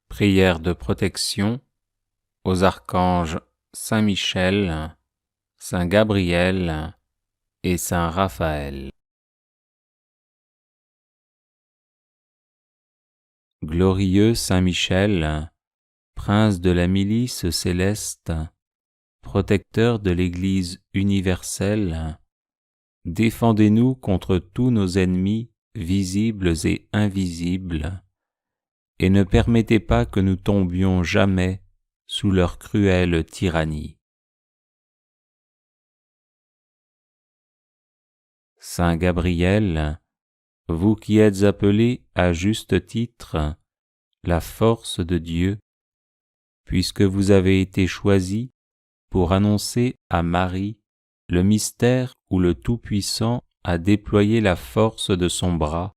Prière de protection aux archanges Saint Michel, Saint Gabriel et Saint Raphaël. Glorieux Saint Michel, prince de la milice céleste, protecteur de l'Église universelle, défendez-nous contre tous nos ennemis visibles et invisibles, et ne permettez pas que nous tombions jamais sous leur cruelle tyrannie. Saint Gabriel, vous qui êtes appelé à juste titre la force de Dieu, puisque vous avez été choisi pour annoncer à Marie le mystère où le Tout-Puissant a déployé la force de son bras,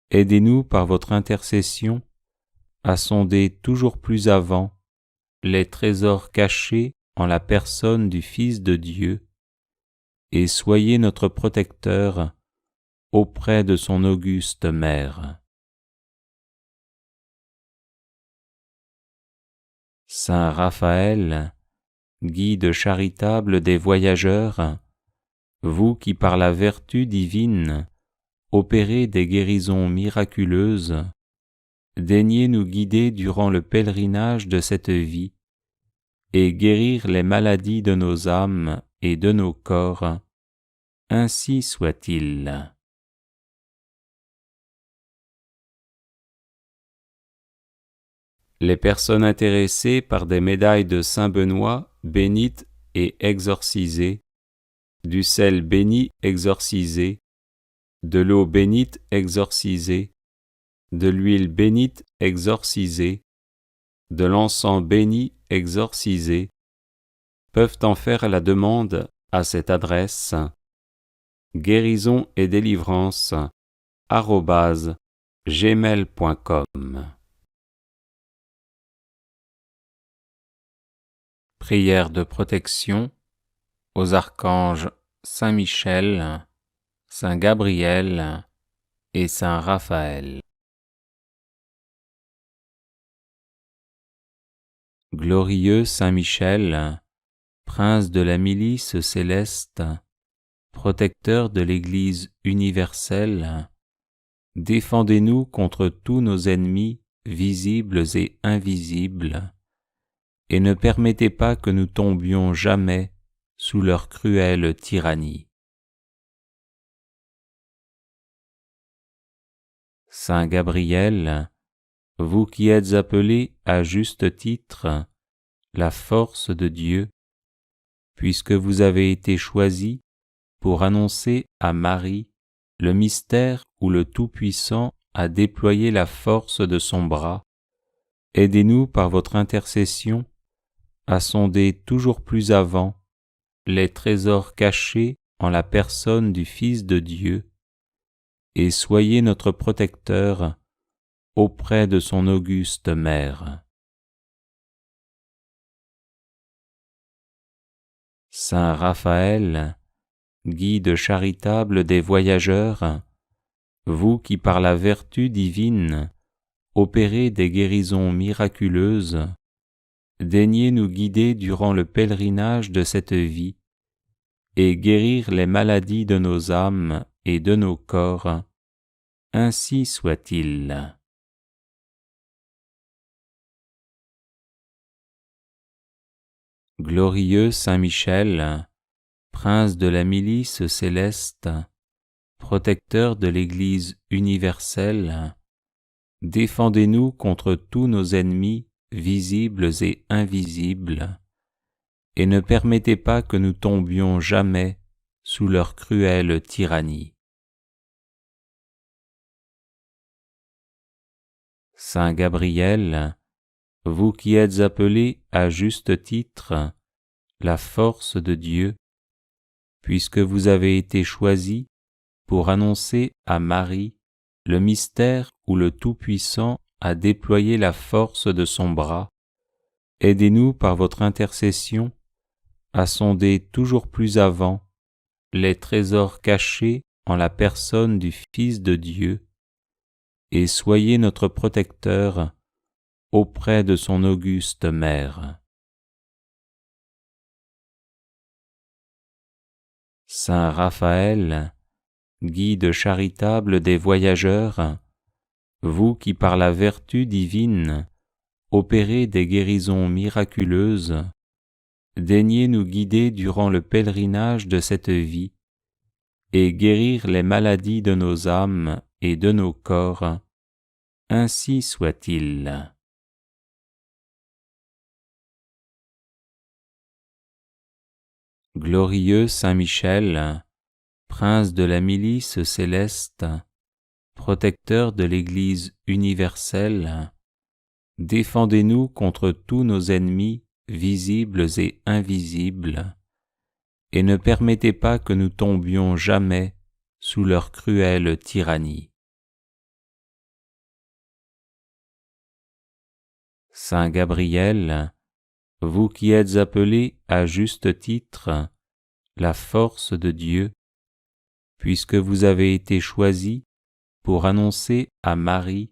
aidez-nous par votre intercession à sonder toujours plus avant les trésors cachés en la personne du Fils de Dieu, et soyez notre protecteur auprès de son auguste Mère. Saint Raphaël, guide charitable des voyageurs, vous qui par la vertu divine opérez des guérisons miraculeuses, daignez nous guider durant le pèlerinage de cette vie et guérir les maladies de nos âmes et de nos corps, ainsi soit-il. Les personnes intéressées par des médailles de Saint Benoît bénites et exorcisées, du sel béni exorcisé, de l'eau bénite exorcisée, de l'huile bénite exorcisée, de l'encens béni exorcisé, peuvent en faire la demande à cette adresse guérison et délivrance @gmail.com. Prière de protection aux archanges Saint Michel, Saint Gabriel et Saint Raphaël. Glorieux Saint Michel, prince de la milice céleste, protecteur de l'Église universelle, défendez-nous contre tous nos ennemis visibles et invisibles, et ne permettez pas que nous tombions jamais sous leur cruelle tyrannie. Saint Gabriel, vous qui êtes appelé à juste titre la force de Dieu, puisque vous avez été choisi pour annoncer à Marie le mystère où le Tout-Puissant a déployé la force de son bras, aidez-nous par votre intercession à sonder toujours plus avant les trésors cachés en la personne du Fils de Dieu, et soyez notre protecteur auprès de son auguste Mère. Saint Raphaël, guide charitable des voyageurs, vous qui par la vertu divine opérez des guérisons miraculeuses, daignez nous guider durant le pèlerinage de cette vie et guérir les maladies de nos âmes et de nos corps, ainsi soit-il. Glorieux Saint Michel, prince de la milice céleste, protecteur de l'Église universelle, défendez-nous contre tous nos ennemis visibles et invisibles, et ne permettez pas que nous tombions jamais sous leur cruelle tyrannie. Saint Gabriel, vous qui êtes appelé à juste titre la force de Dieu, puisque vous avez été choisi pour annoncer à Marie le mystère où le Tout-Puissant a déployé la force de son bras, aidez-nous par votre intercession à sonder toujours plus avant les trésors cachés en la personne du Fils de Dieu, et soyez notre protecteur auprès de son auguste mère. Saint Raphaël, guide charitable des voyageurs, vous qui par la vertu divine opérez des guérisons miraculeuses, daignez nous guider durant le pèlerinage de cette vie et guérir les maladies de nos âmes et de nos corps, ainsi soit-il. Glorieux Saint Michel, prince de la milice céleste, protecteur de l'Église universelle, défendez-nous contre tous nos ennemis visibles et invisibles, et ne permettez pas que nous tombions jamais sous leur cruelle tyrannie. Saint Gabriel, vous qui êtes appelé à juste titre la force de Dieu, puisque vous avez été choisi pour annoncer à Marie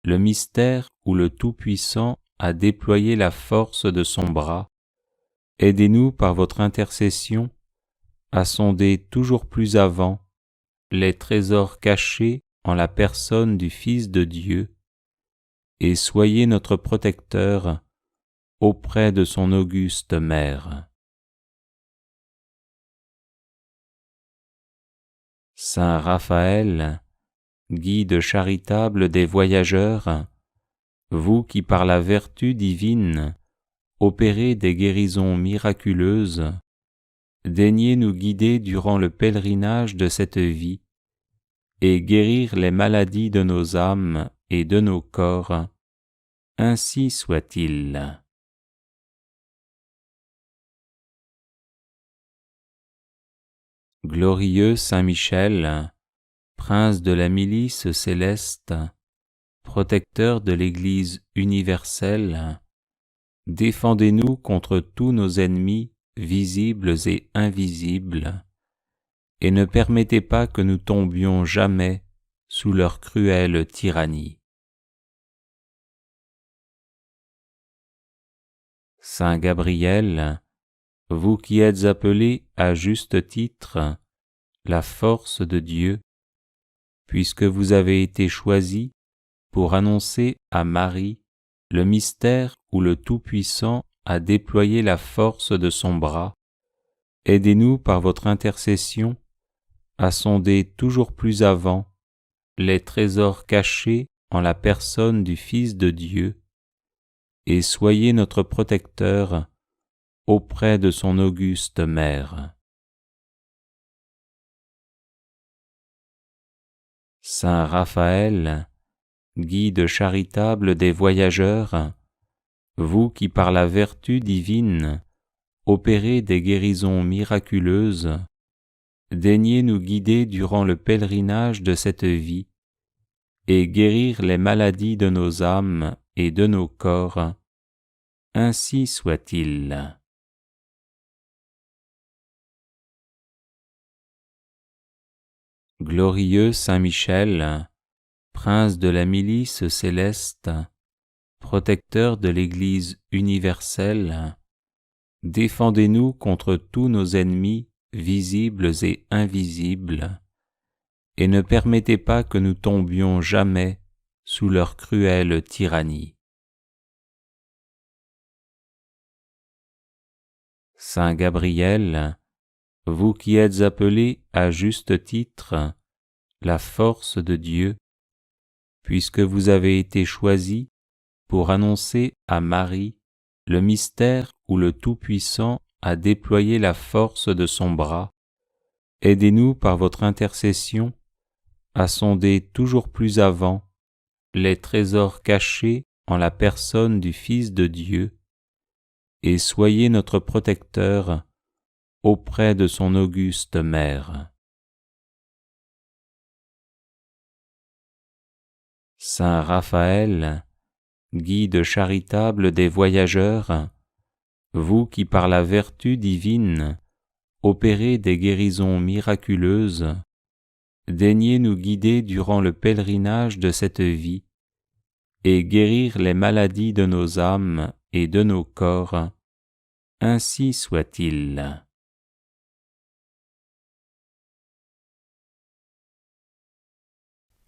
le mystère où le Tout-Puissant a déployé la force de son bras, aidez-nous par votre intercession à sonder toujours plus avant les trésors cachés en la personne du Fils de Dieu, et soyez notre protecteur auprès de son auguste mère. Saint Raphaël, guide charitable des voyageurs, vous qui par la vertu divine opérez des guérisons miraculeuses, daignez nous guider durant le pèlerinage de cette vie et guérir les maladies de nos âmes et de nos corps, ainsi soit-il. Glorieux Saint Michel, prince de la milice céleste, protecteur de l'Église universelle, défendez-nous contre tous nos ennemis visibles et invisibles, et ne permettez pas que nous tombions jamais sous leur cruelle tyrannie. Saint Gabriel, vous qui êtes appelé à juste titre la force de Dieu, puisque vous avez été choisi pour annoncer à Marie le mystère où le Tout-Puissant a déployé la force de son bras, aidez-nous par votre intercession à sonder toujours plus avant les trésors cachés en la personne du Fils de Dieu, et soyez notre protecteur auprès de son auguste mère. Saint Raphaël, guide charitable des voyageurs, vous qui par la vertu divine opérez des guérisons miraculeuses, daignez nous guider durant le pèlerinage de cette vie et guérir les maladies de nos âmes et de nos corps, ainsi soit-il. Glorieux Saint Michel, prince de la milice céleste, protecteur de l'Église universelle, défendez-nous contre tous nos ennemis visibles et invisibles, et ne permettez pas que nous tombions jamais sous leur cruelle tyrannie. Saint Gabriel, vous qui êtes appelé à juste titre la force de Dieu, puisque vous avez été choisi pour annoncer à Marie le mystère où le Tout-Puissant a déployé la force de son bras, aidez-nous par votre intercession à sonder toujours plus avant les trésors cachés en la personne du Fils de Dieu, et soyez notre protecteur auprès de son auguste mère. Saint Raphaël, guide charitable des voyageurs, vous qui par la vertu divine opérez des guérisons miraculeuses, daignez nous guider durant le pèlerinage de cette vie et guérir les maladies de nos âmes et de nos corps. Ainsi soit-il.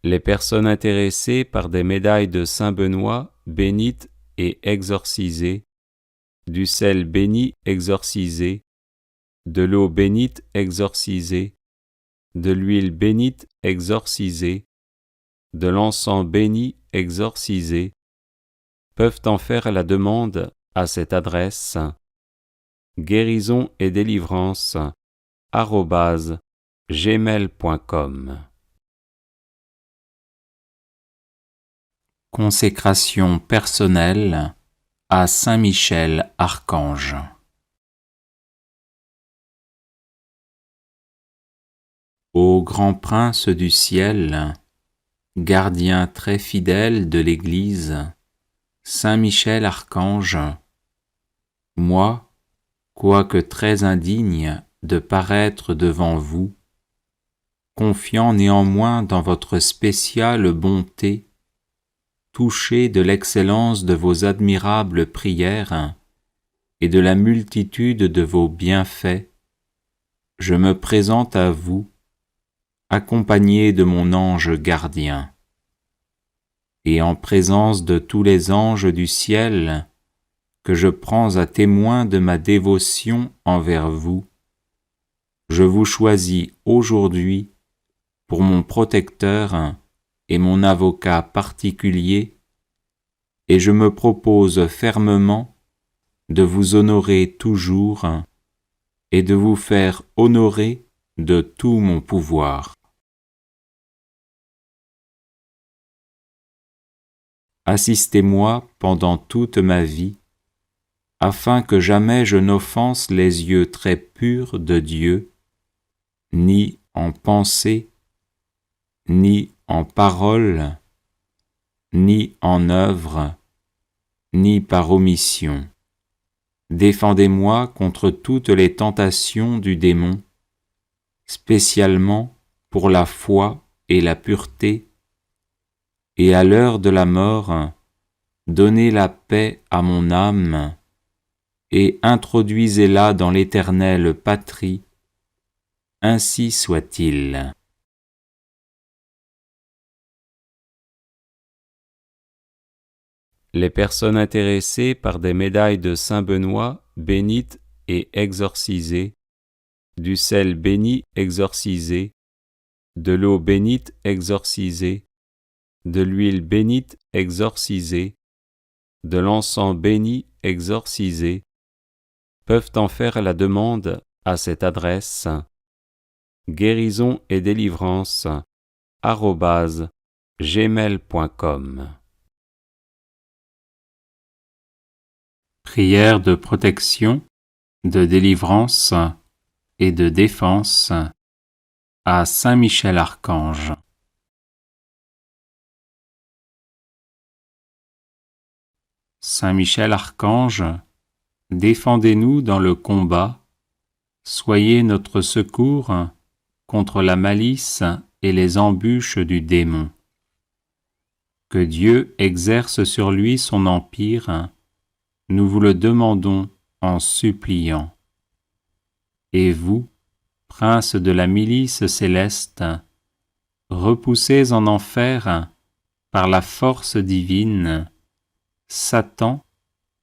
Les personnes intéressées par des médailles de Saint Benoît bénites et exorcisées, du sel béni exorcisé, de l'eau bénite exorcisée, de l'huile bénite exorcisée, de l'encens béni exorcisé, peuvent en faire la demande à cette adresse guérison et délivrance @gmail.com. Consécration personnelle à Saint Michel Archange. Ô grand prince du ciel, gardien très fidèle de l'Église, Saint Michel Archange, moi, quoique très indigne de paraître devant vous, confiant néanmoins dans votre spéciale bonté, touché de l'excellence de vos admirables prières et de la multitude de vos bienfaits, je me présente à vous, accompagné de mon ange gardien. Et en présence de tous les anges du ciel, que je prends à témoin de ma dévotion envers vous, je vous choisis aujourd'hui pour mon protecteur et mon avocat particulier, et je me propose fermement de vous honorer toujours et de vous faire honorer de tout mon pouvoir. Assistez-moi pendant toute ma vie, afin que jamais je n'offense les yeux très purs de Dieu, ni en pensée, ni en parole, ni en œuvre, ni par omission. Défendez-moi contre toutes les tentations du démon, spécialement pour la foi et la pureté, et à l'heure de la mort, donnez la paix à mon âme, et introduisez-la dans l'éternelle patrie. Ainsi soit-il. Les personnes intéressées par des médailles de Saint Benoît bénites et exorcisées, du sel béni exorcisé, de l'eau bénite exorcisée, de l'huile bénite exorcisée, de l'encens béni exorcisé, peuvent en faire la demande à cette adresse guérison et délivrance @gmail.com. Prière de protection, de délivrance et de défense à Saint Michel Archange. Saint Michel Archange, défendez-nous dans le combat, soyez notre secours contre la malice et les embûches du démon. Que Dieu exerce sur lui son empire, nous vous le demandons en suppliant. Et vous, prince de la milice céleste, repoussez en enfer, par la force divine, Satan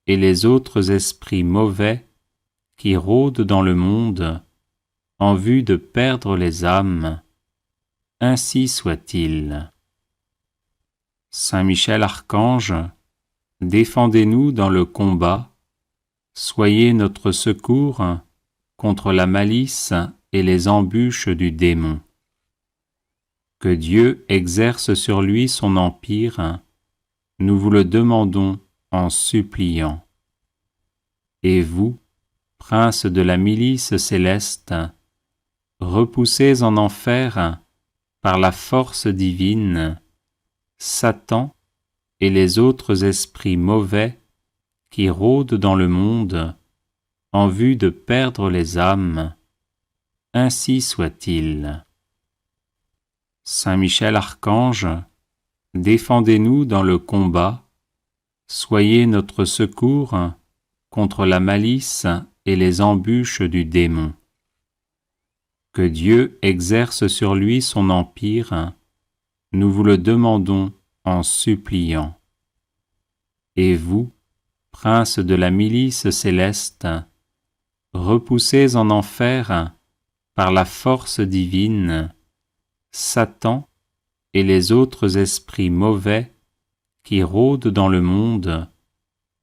et les autres esprits mauvais qui rôdent dans le monde en vue de perdre les âmes. Ainsi soit-il. Saint Michel Archange, défendez-nous dans le combat, soyez notre secours contre la malice et les embûches du démon. Que Dieu exerce sur lui son empire, nous vous le demandons en suppliant. Et vous, prince de la milice céleste, repoussez en enfer, par la force divine, Satan et les autres esprits mauvais qui rôdent dans le monde en vue de perdre les âmes. Ainsi soit-il. Saint Michel Archange, défendez-nous dans le combat, soyez notre secours contre la malice et les embûches du démon. Que Dieu exerce sur lui son empire, nous vous le demandons en suppliant. Et vous, princes de la milice céleste, repoussez en enfer, par la force divine, Satan et les autres esprits mauvais qui rôdent dans le monde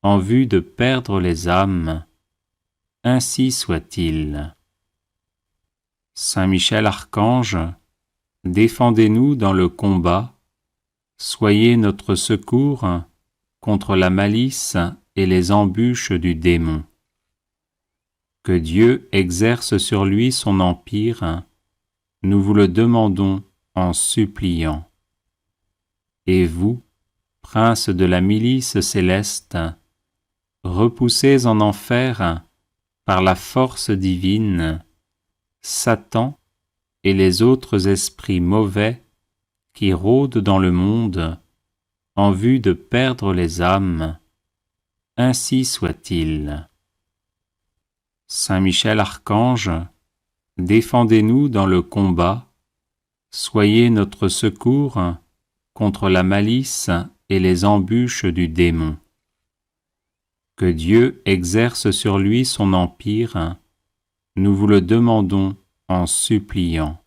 en vue de perdre les âmes. Ainsi soit-il. Saint Michel Archange, défendez-nous dans le combat, soyez notre secours contre la malice et les embûches du démon. Que Dieu exerce sur lui son empire, nous vous le demandons en suppliant. Et vous, princes de la milice céleste, repoussez en enfer, par la force divine, Satan et les autres esprits mauvais qui rôdent dans le monde en vue de perdre les âmes. Ainsi soit-il. Saint Michel Archange, défendez-nous dans le combat, soyez notre secours contre la malice et les embûches du démon. Que Dieu exerce sur lui son empire, nous vous le demandons en suppliant.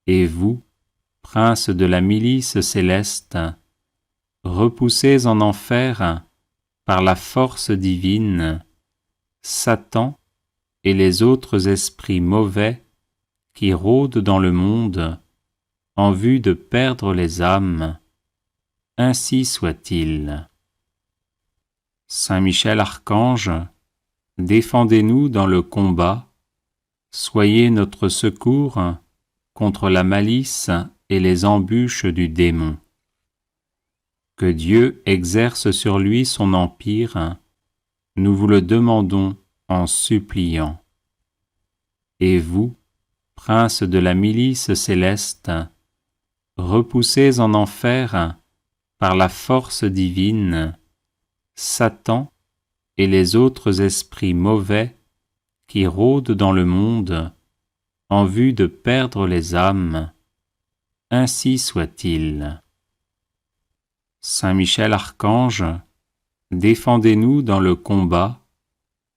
Et vous, princes de la milice céleste, repoussez en enfer, par la force divine, Satan et les autres esprits mauvais qui rôdent dans le monde en vue de perdre les âmes. Ainsi soit-il. Saint Michel Archange, défendez-nous dans le combat, soyez notre secours contre la malice et les embûches du démon. Que Dieu exerce sur lui son empire, nous vous le demandons en suppliant. Et vous, princes de la milice céleste, repoussez en enfer, par la force divine, Satan et les autres esprits mauvais qui rôdent dans le monde en vue de perdre les âmes. Ainsi soit-il. Saint Michel Archange, défendez-nous dans le combat,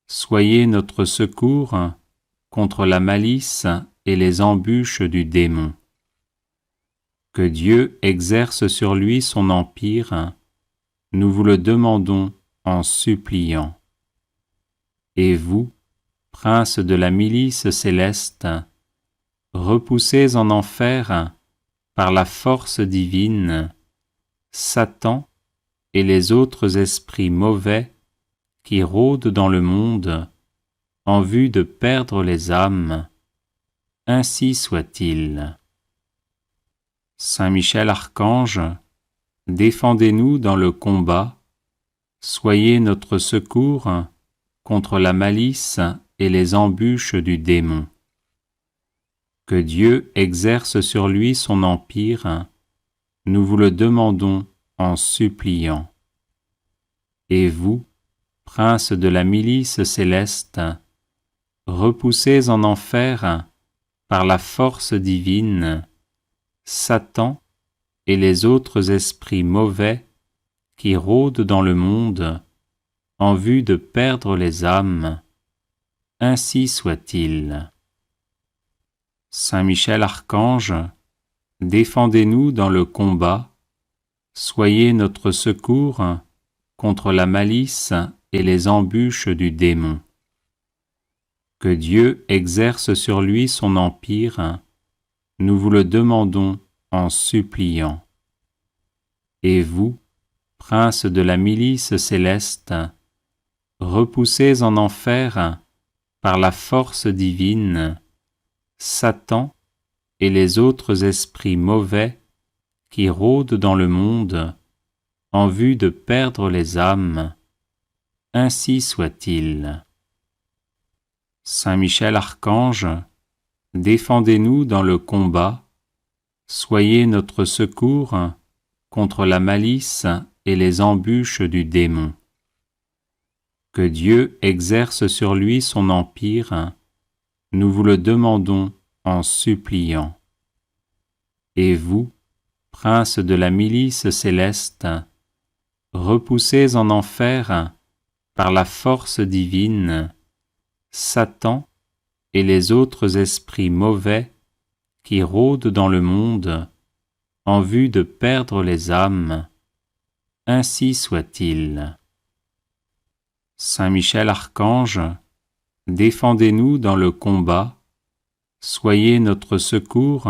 soyez notre secours contre la malice et les embûches du démon. Que Dieu exerce sur lui son empire, nous vous le demandons en suppliant. Et vous, princes de la milice céleste, repoussez en enfer, par la force divine, Satan et les autres esprits mauvais qui rôdent dans le monde en vue de perdre les âmes. Ainsi soit-il. Saint Michel Archange, défendez-nous dans le combat, soyez notre secours contre la malice et les embûches du démon. Que Dieu exerce sur lui son empire, nous vous le demandons en suppliant. Et vous, princes de la milice céleste, repoussez en enfer, par la force divine, Satan et les autres esprits mauvais qui rôdent dans le monde en vue de perdre les âmes. Ainsi soit-il. Saint Michel Archange, défendez-nous dans le combat, soyez notre secours contre la malice et les embûches du démon. Que Dieu exerce sur lui son empire, nous vous le demandons en suppliant. Et vous, princes de la milice céleste, repoussez en enfer, par la force divine, Satan et les autres esprits mauvais qui rôdent dans le monde en vue de perdre les âmes. Ainsi soit-il. Saint Michel Archange, défendez-nous dans le combat, soyez notre secours contre la malice et les embûches du démon. Que Dieu exerce sur lui son empire, nous vous le demandons en suppliant. Et vous, princes de la milice céleste, repoussez en enfer, par la force divine, Satan et les autres esprits mauvais qui rôdent dans le monde en vue de perdre les âmes. Ainsi soit-il. Saint Michel Archange, défendez-nous dans le combat, soyez notre secours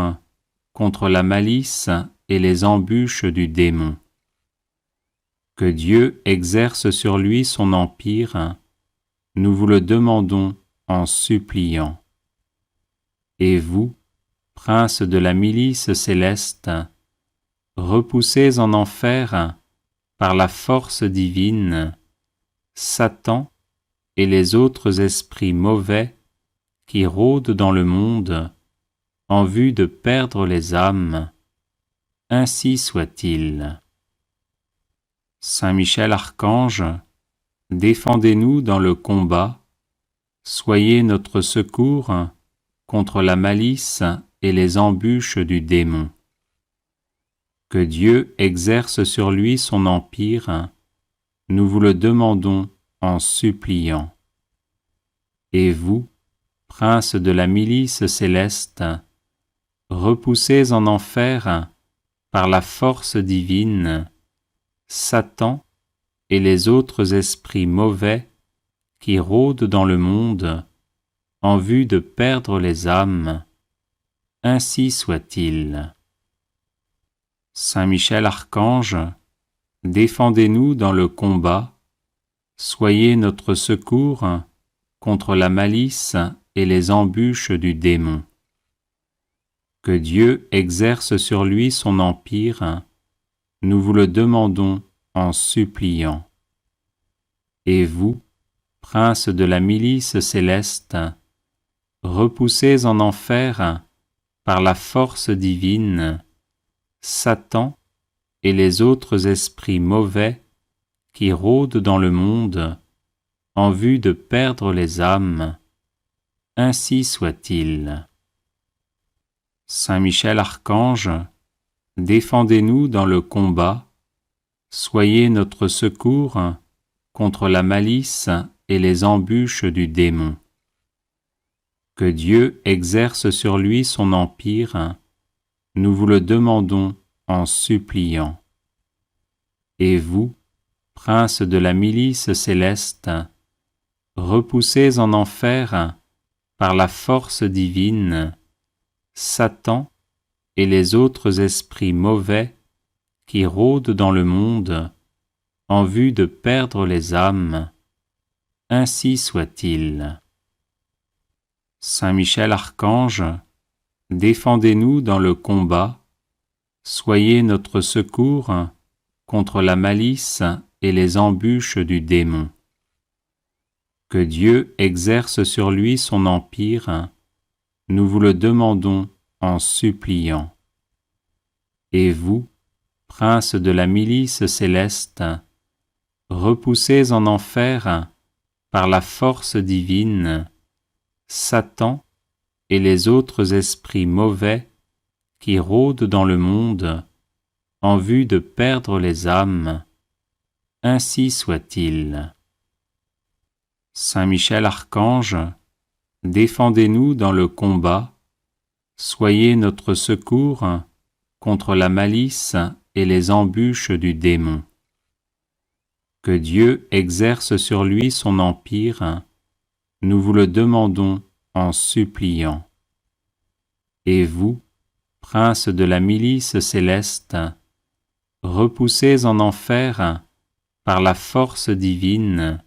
contre la malice et les embûches du démon. Que Dieu exerce sur lui son empire, nous vous le demandons en suppliant. Et vous, princes de la milice céleste, repoussez en enfer, par la force divine, Satan et les autres esprits mauvais qui rôdent dans le monde en vue de perdre les âmes. Ainsi soit-il. Saint Michel Archange, défendez-nous dans le combat, soyez notre secours contre la malice et les embûches du démon. Que Dieu exerce sur lui son empire, nous vous le demandons en suppliant. Et vous, princes de la milice céleste, repoussez en enfer, par la force divine, Satan et les autres esprits mauvais qui rôdent dans le monde en vue de perdre les âmes. Ainsi soit-il. Saint Michel Archange, défendez-nous dans le combat, soyez notre secours contre la malice et les embûches du démon. Que Dieu exerce sur lui son empire, nous vous le demandons en suppliant. Et vous, princes de la milice céleste, repoussez en enfer, par la force divine, Satan et les autres esprits mauvais qui rôdent dans le monde en vue de perdre les âmes. Ainsi soit-il. Saint Michel Archange, défendez-nous dans le combat, soyez notre secours contre la malice et les embûches du démon. Que Dieu exerce sur lui son empire, nous vous le demandons en suppliant. Et vous, princes de la milice céleste, repoussez en enfer, par la force divine, Satan et les autres esprits mauvais qui rôdent dans le monde en vue de perdre les âmes. Ainsi soit-il. Saint Michel Archange, défendez-nous dans le combat, soyez notre secours contre la malice et les embûches du démon. Que Dieu exerce sur lui son empire, nous vous le demandons en suppliant. Et vous, princes de la milice céleste, repoussez en enfer, par la force divine, Satan et les autres esprits mauvais qui rôdent dans le monde en vue de perdre les âmes. Ainsi soit-il. Saint Michel Archange, défendez-nous dans le combat, soyez notre secours contre la malice et les embûches du démon. Que Dieu exerce sur lui son empire, nous vous le demandons en suppliant. Et vous, princes de la milice céleste, repoussez en enfer, par la force divine,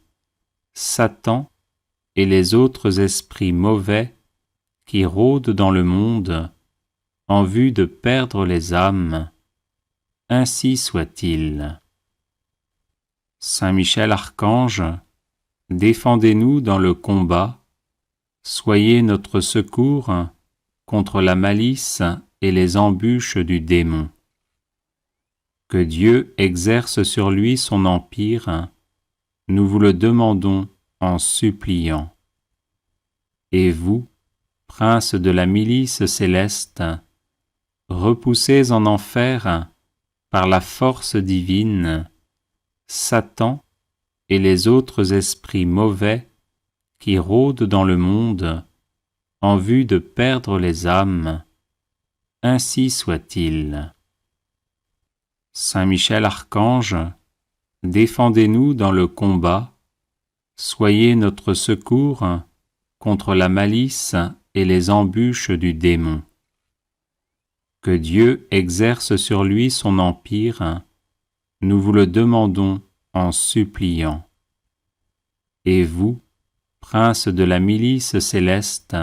Satan et les autres esprits mauvais qui rôdent dans le monde en vue de perdre les âmes. Ainsi soit-il. Saint Michel Archange, défendez-nous dans le combat, soyez notre secours contre la malice et les embûches du démon. Que Dieu exerce sur lui son empire, nous vous le demandons en suppliant. Et vous, princes de la milice céleste, repoussés en enfer par la force divine, Satan et les autres esprits mauvais qui rôdent dans le monde en vue de perdre les âmes, ainsi soit-il. Saint Michel Archange, défendez-nous dans le combat, soyez notre secours contre la malice et les embûches du démon. Que Dieu exerce sur lui son empire, nous vous le demandons en suppliant. Et vous, princes de la milice céleste,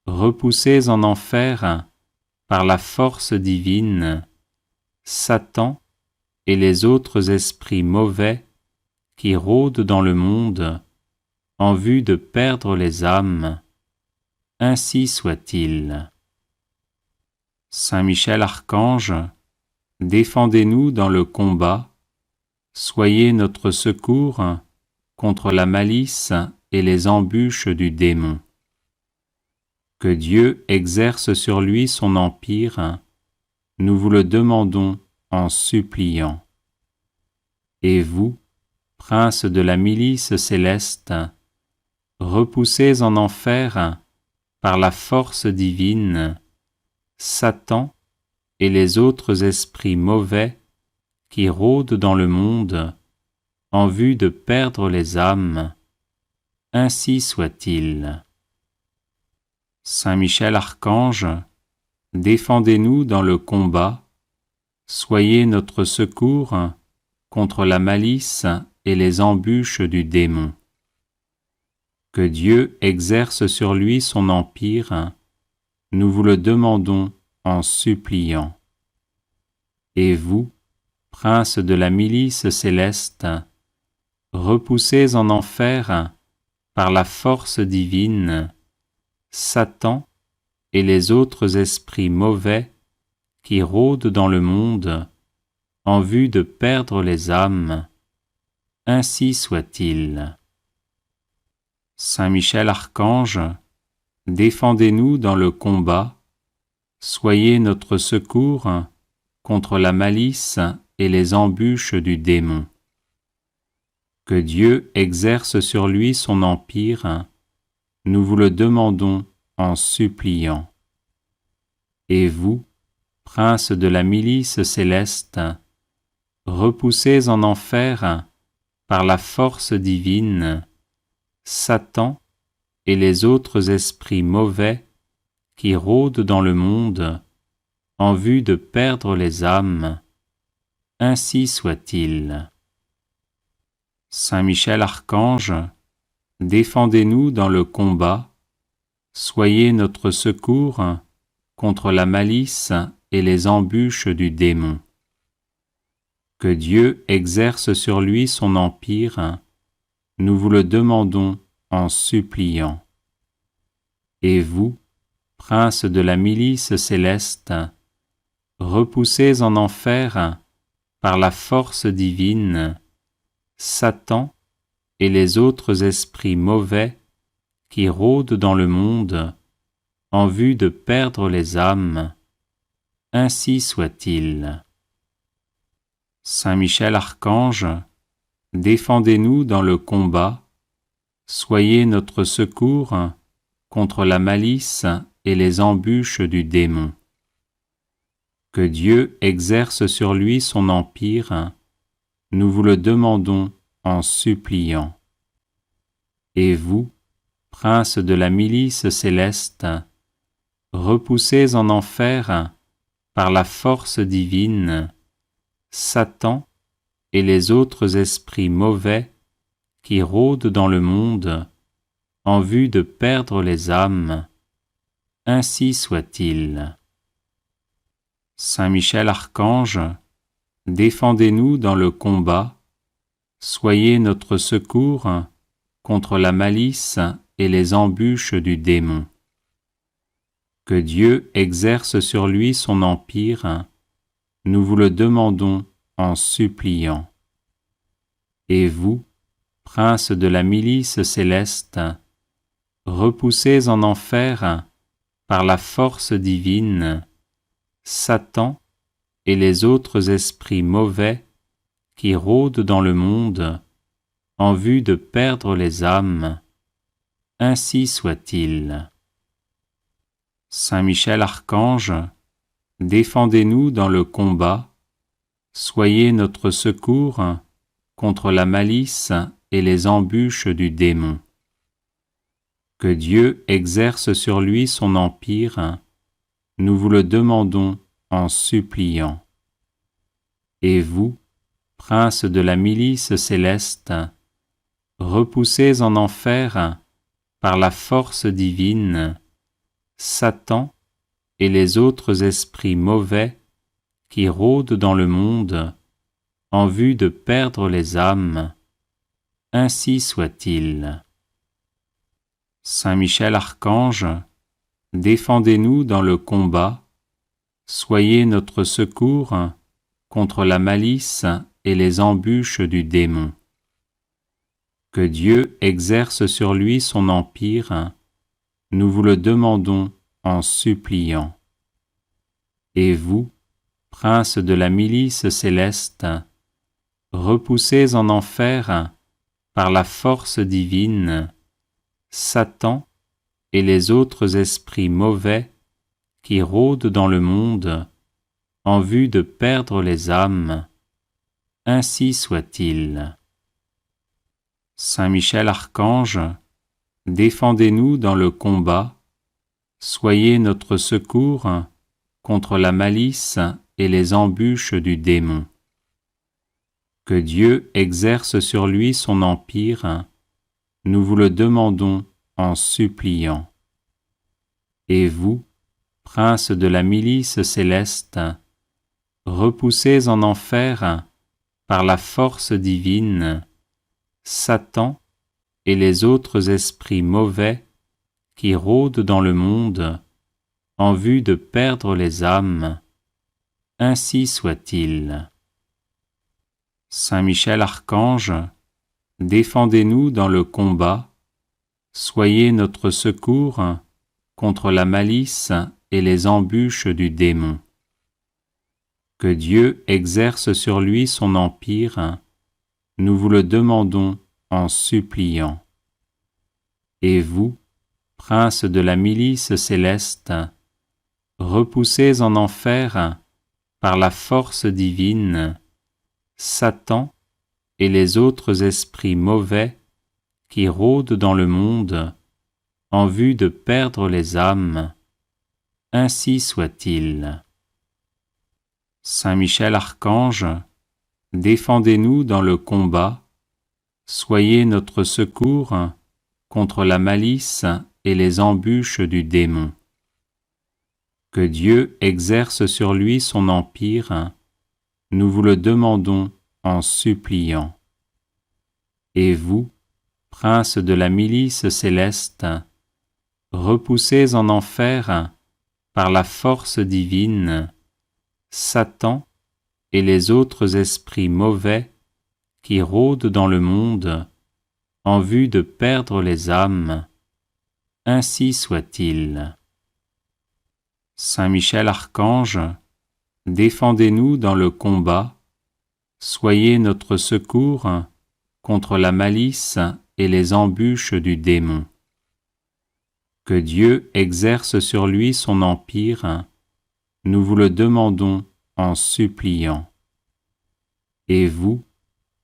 repoussés en enfer par la force divine, Satan et les autres esprits mauvais qui rôdent dans le monde en vue de perdre les âmes, ainsi soit-il. Saint Michel Archange, défendez-nous dans le combat, soyez notre secours contre la malice et les embûches du démon. Que Dieu exerce sur lui son empire, nous vous le demandons en suppliant. Et vous, princes de la milice céleste, repoussés en enfer par la force divine, Satan et les autres esprits mauvais qui rôdent dans le monde en vue de perdre les âmes, ainsi soit-il. Saint Michel Archange, défendez-nous dans le combat, soyez notre secours contre la malice et les embûches du démon. Que Dieu exerce sur lui son empire, nous vous le demandons en suppliant. Et vous, princes de la milice céleste, repoussés en enfer par la force divine, Satan et les autres esprits mauvais qui rôdent dans le monde en vue de perdre les âmes, ainsi soit-il. Saint Michel Archange, défendez-nous dans le combat, soyez notre secours contre la malice et les embûches du démon. Que Dieu exerce sur lui son empire, nous vous le demandons en suppliant. Et vous, princes de la milice céleste, repoussés en enfer par la force divine, Satan et les autres esprits mauvais qui rôdent dans le monde en vue de perdre les âmes, ainsi soit-il. Saint Michel Archange, défendez-nous dans le combat, soyez notre secours contre la malice et les embûches du démon. Que Dieu exerce sur lui son empire, nous vous le demandons en suppliant. Et vous, princes de la milice céleste, repoussés en enfer par la force divine, Satan et les autres esprits mauvais qui rôdent dans le monde en vue de perdre les âmes, ainsi soit-il. Saint Michel Archange, défendez-nous dans le combat, soyez notre secours contre la malice et les embûches du démon. Que Dieu exerce sur lui son empire, nous vous le demandons en suppliant. Et vous, princes de la milice céleste, repoussés en enfer par la force divine, Satan et les autres esprits mauvais qui rôdent dans le monde en vue de perdre les âmes, ainsi soit-il. Saint Michel Archange, défendez-nous dans le combat, soyez notre secours contre la malice et les embûches du démon. Que Dieu exerce sur lui son empire, nous vous le demandons en suppliant. Et vous, princes de la milice céleste, repoussés en enfer par la force divine, Satan et les autres esprits mauvais qui rôdent dans le monde en vue de perdre les âmes, ainsi soit-il. Saint Michel Archange, défendez-nous dans le combat, soyez notre secours contre la malice et les embûches du démon. Que Dieu exerce sur lui son empire, nous vous le demandons en suppliant. Et vous, princes de la milice céleste, repoussés en enfer par la force divine, Satan et les autres esprits mauvais qui rôdent dans le monde en vue de perdre les âmes, ainsi soit-il. Saint Michel Archange, défendez-nous dans le combat, soyez notre secours contre la malice et les embûches du démon. Que Dieu exerce sur lui son empire, nous vous le demandons en suppliant. Et vous, princes de la milice céleste, repoussés en enfer par la force divine, Satan et les autres esprits mauvais qui rôdent dans le monde en vue de perdre les âmes, ainsi soit-il. Saint Michel Archange, défendez-nous dans le combat, soyez notre secours contre la malice et les embûches du démon. Que Dieu exerce sur lui son empire, nous vous le demandons en suppliant. Et vous, princes de la milice céleste, repoussés en enfer par la force divine, Satan et les autres esprits mauvais qui rôdent dans le monde en vue de perdre les âmes, ainsi soit-il. Saint Michel Archange, défendez-nous dans le combat, soyez notre secours contre la malice et les embûches du démon. Que Dieu exerce sur lui son empire, nous vous le demandons en suppliant. Et vous, princes de la milice céleste, repoussés en enfer par la force divine, Satan et les autres esprits mauvais qui rôdent dans le monde en vue de perdre les âmes, ainsi soit-il. Saint Michel Archange, défendez-nous dans le combat, soyez notre secours contre la malice et les embûches du démon. Que Dieu exerce sur lui son empire, nous vous le demandons en suppliant. Et vous, princes de la milice céleste, repoussés en enfer par la force divine, Satan et les autres esprits mauvais qui rôdent dans le monde en vue de perdre les âmes, ainsi soit-il. Saint Michel Archange, défendez-nous dans le combat, soyez notre secours contre la malice et les embûches du démon. Que Dieu exerce sur lui son empire, nous vous le demandons en suppliant. Et vous,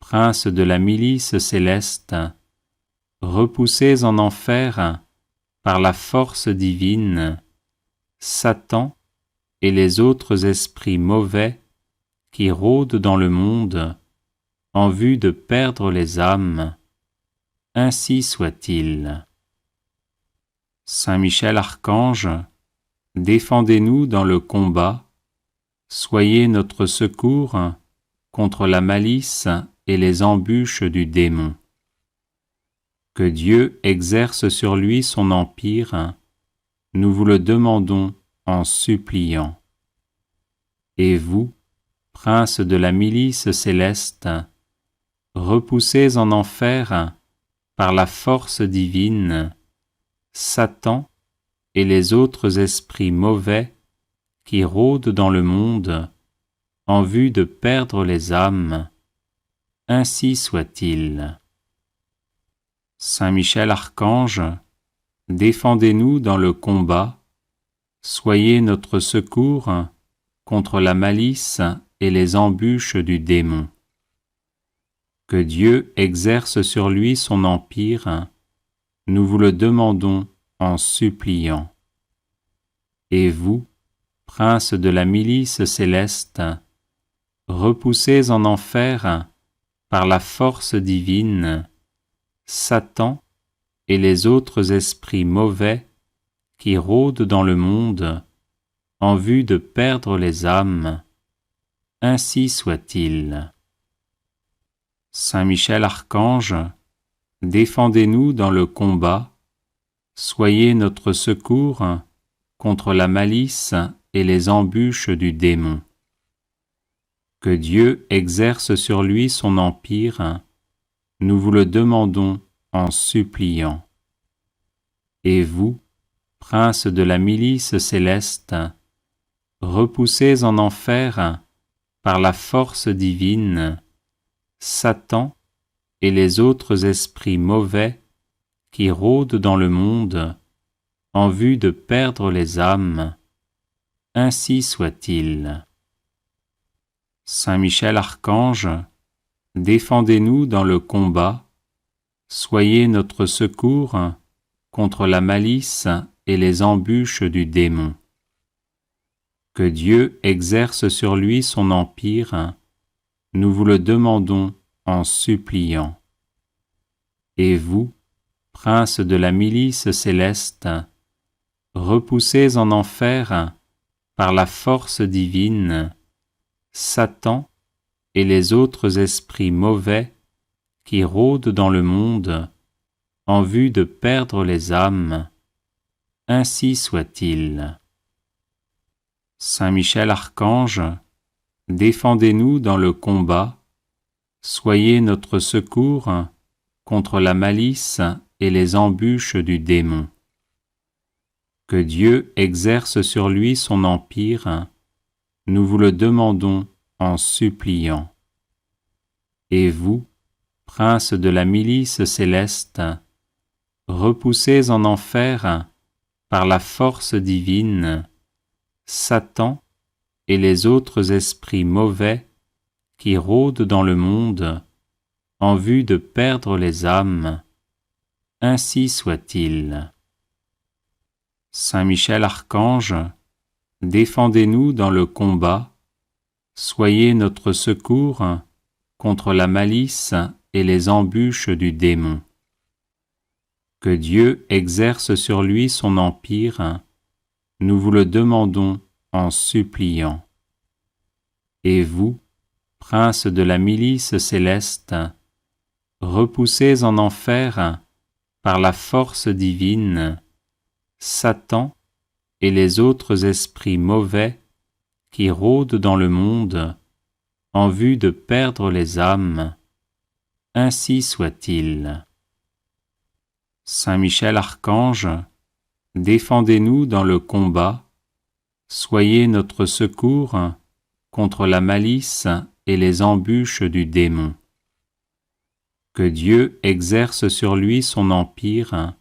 princes de la milice céleste, repoussés en enfer par la force divine, Satan et les autres esprits mauvais qui rôdent dans le monde en vue de perdre les âmes, ainsi soit-il. Saint Michel Archange, défendez-nous dans le combat, soyez notre secours contre la malice et les embûches du démon. Que Dieu exerce sur lui son empire, nous vous le demandons en suppliant. Et vous, princes de la milice céleste, repoussés en enfer par la force divine, Satan et les autres esprits mauvais qui rôdent dans le monde en vue de perdre les âmes, ainsi soit-il. Saint Michel Archange, défendez-nous dans le combat, soyez notre secours contre la malice et les embûches du démon. Que Dieu exerce sur lui son empire, nous vous le demandons en suppliant. Et vous, princes de la milice céleste, repoussés en enfer par la force divine, Satan et les autres esprits mauvais qui rôdent dans le monde en vue de perdre les âmes, ainsi soit-il. Saint Michel Archange, défendez-nous dans le combat, soyez notre secours contre la malice et les embûches du démon. Que Dieu exerce sur lui son empire, nous vous le demandons en suppliant. Et vous, princes de la milice céleste, repoussés en enfer par la force divine, Satan et les autres esprits mauvais qui rôdent dans le monde en vue de perdre les âmes, ainsi soit-il. Saint Michel Archange, défendez-nous dans le combat, soyez notre secours contre la malice et les embûches du démon. Que Dieu exerce sur lui son empire, nous vous le demandons en suppliant. Et vous, princes de la milice céleste, repoussés en enfer par la force divine, Satan et les autres esprits mauvais qui rôdent dans le monde en vue de perdre les âmes, ainsi soit-il. Saint Michel Archange, défendez-nous dans le combat, soyez notre secours contre la malice et les embûches du démon. Que Dieu exerce sur lui son empire, nous vous le demandons en suppliant. Et vous, princes de la milice céleste, repoussés en enfer par la force divine, Satan et les autres esprits mauvais qui rôdent dans le monde en vue de perdre les âmes, ainsi soit-il. Saint Michel Archange, défendez-nous dans le combat, soyez notre secours contre la malice et les embûches du démon. Que Dieu exerce sur lui son empire, nous vous le demandons en suppliant. Et vous, princes de la milice céleste, repoussés en enfer par la force divine, Satan et les autres esprits mauvais qui rôdent dans le monde en vue de perdre les âmes, ainsi soit-il. Saint Michel Archange, défendez-nous dans le combat, soyez notre secours contre la malice et les embûches du démon. Que Dieu exerce sur lui son empire,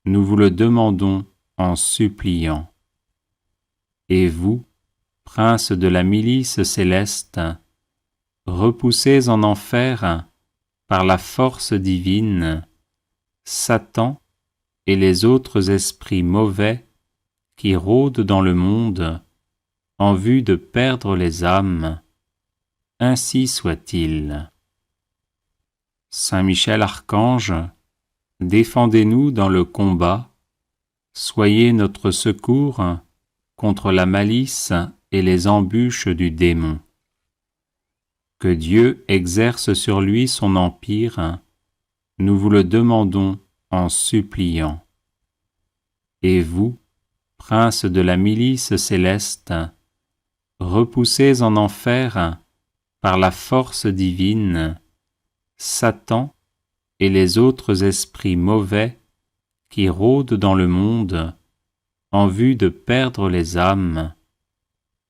nous vous le demandons en suppliant. Et vous, princes de la milice céleste, repoussés en enfer par la force divine, Satan et les autres esprits mauvais qui rôdent dans le monde en vue de perdre les âmes, ainsi soit-il. Saint Michel Archange, défendez-nous dans le combat, soyez notre secours contre la malice et les embûches du démon. Que Dieu exerce sur lui son empire, nous vous le demandons en suppliant. Et vous, princes de la milice céleste, repoussez en enfer, par la force divine, Satan et les autres esprits mauvais qui rôdent dans le monde en vue de perdre les âmes.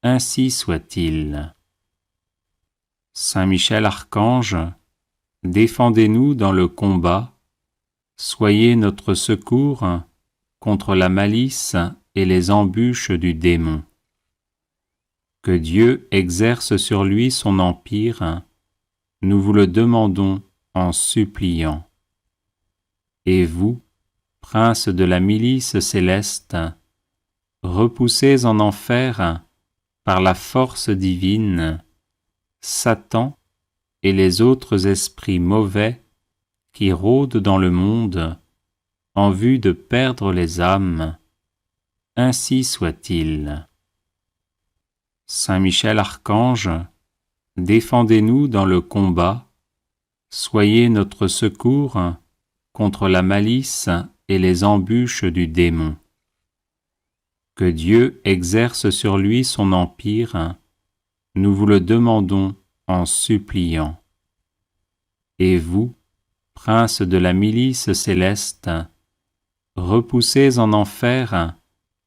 Ainsi soit-il. Saint Michel Archange, défendez-nous dans le combat, soyez notre secours contre la malice et les embûches du démon. Que Dieu exerce sur lui son empire, nous vous le demandons en suppliant. Et vous, prince de la milice céleste, repoussez en enfer, par la force divine, Satan et les autres esprits mauvais qui rôdent dans le monde en vue de perdre les âmes. Ainsi soit-il. Saint Michel Archange, défendez-nous dans le combat, soyez notre secours contre la malice et les embûches du démon. Que Dieu exerce sur lui son empire, nous vous le demandons en suppliant. Et vous, prince de la milice céleste, repoussez en enfer,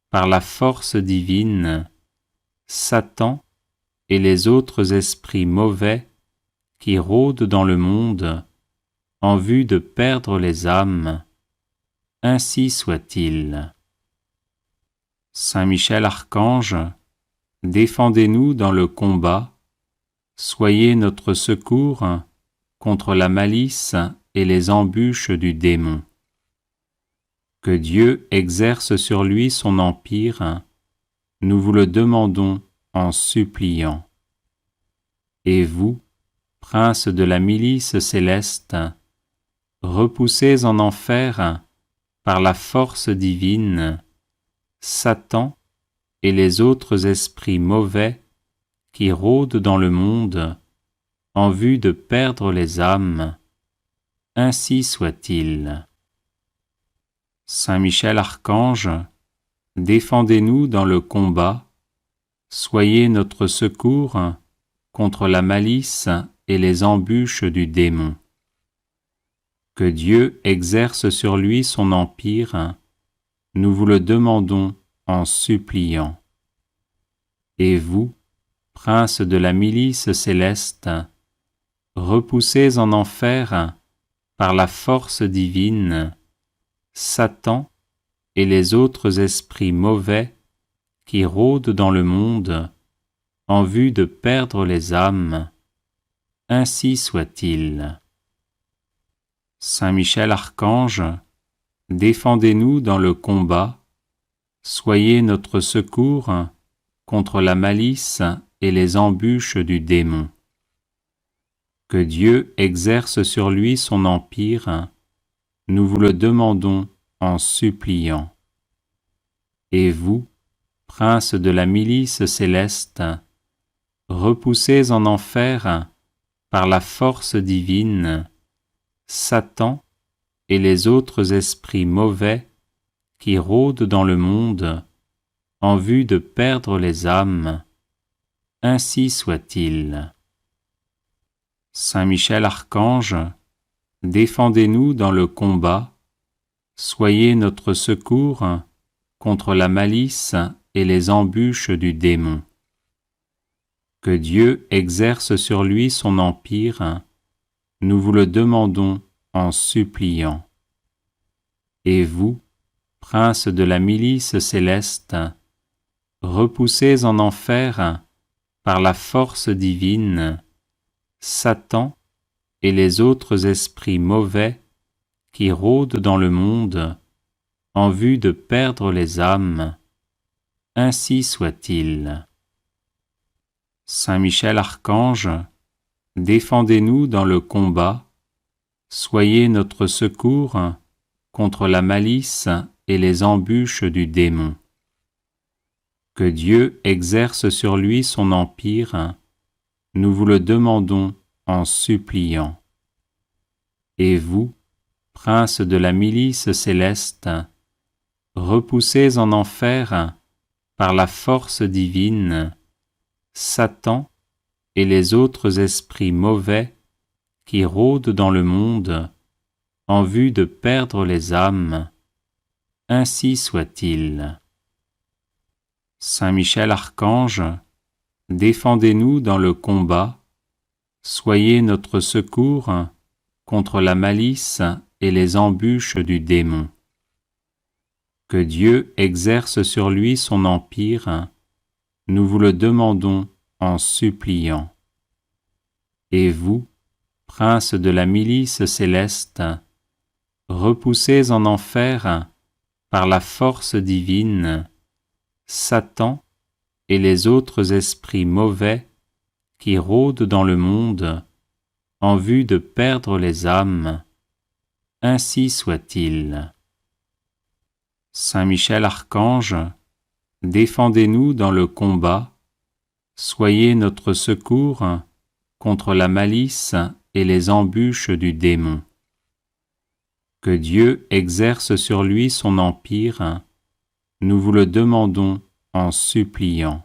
par la force divine, Satan et les autres esprits mauvais qui rôdent dans le monde en vue de perdre les âmes. Ainsi soit-il. Saint Michel Archange, défendez-nous dans le combat, soyez notre secours contre la malice et les embûches du démon. Que Dieu exerce sur lui son empire, nous vous le demandons en suppliant. Et vous, prince de la milice céleste, repoussez en enfer, par la force divine, Satan et les autres esprits mauvais qui rôdent dans le monde en vue de perdre les âmes. Ainsi soit-il. Saint Michel Archange, défendez-nous dans le combat, soyez notre secours contre la malice et les embûches du démon. Que Dieu exerce sur lui son empire, nous vous le demandons en suppliant. Et vous, prince de la milice céleste, repoussez en enfer, par la force divine, Satan et les autres esprits mauvais qui rôdent dans le monde en vue de perdre les âmes. Ainsi soit-il. Saint Michel Archange, défendez-nous dans le combat, soyez notre secours contre la malice et les embûches du démon. Que Dieu exerce sur lui son empire, nous vous le demandons en suppliant. Et vous, prince de la milice céleste, repoussez en enfer, par la force divine, Satan et les autres esprits mauvais qui rôdent dans le monde en vue de perdre les âmes. Ainsi soit-il. Saint Michel Archange, défendez-nous dans le combat, soyez notre secours contre la malice et les embûches du démon. Que Dieu exerce sur lui son empire, nous vous le demandons en suppliant. Et vous, prince de la milice céleste, repoussez en enfer, par la force divine, Satan et les autres esprits mauvais qui rôdent dans le monde en vue de perdre les âmes. Ainsi soit-il. Saint Michel Archange, défendez-nous dans le combat, soyez notre secours contre la malice et les embûches du démon. Que Dieu exerce sur lui son empire, nous vous le demandons en suppliant. Et vous, prince de la milice céleste, repoussez en enfer, par la force divine, Satan et les autres esprits mauvais qui rôdent dans le monde en vue de perdre les âmes. Ainsi soit-il. Saint Michel Archange, défendez-nous dans le combat, soyez notre secours contre la malice et les embûches du démon. Que Dieu exerce sur lui son empire, nous vous le demandons en suppliant. Et vous, princes de la milice céleste, repoussez en enfer, par la force divine, Satan et les autres esprits mauvais qui rôdent dans le monde en vue de perdre les âmes. Ainsi soit-il. Saint Michel Archange, défendez-nous dans le combat, soyez notre secours contre la malice et les embûches du démon. Que Dieu exerce sur lui son empire, nous vous le demandons en suppliant.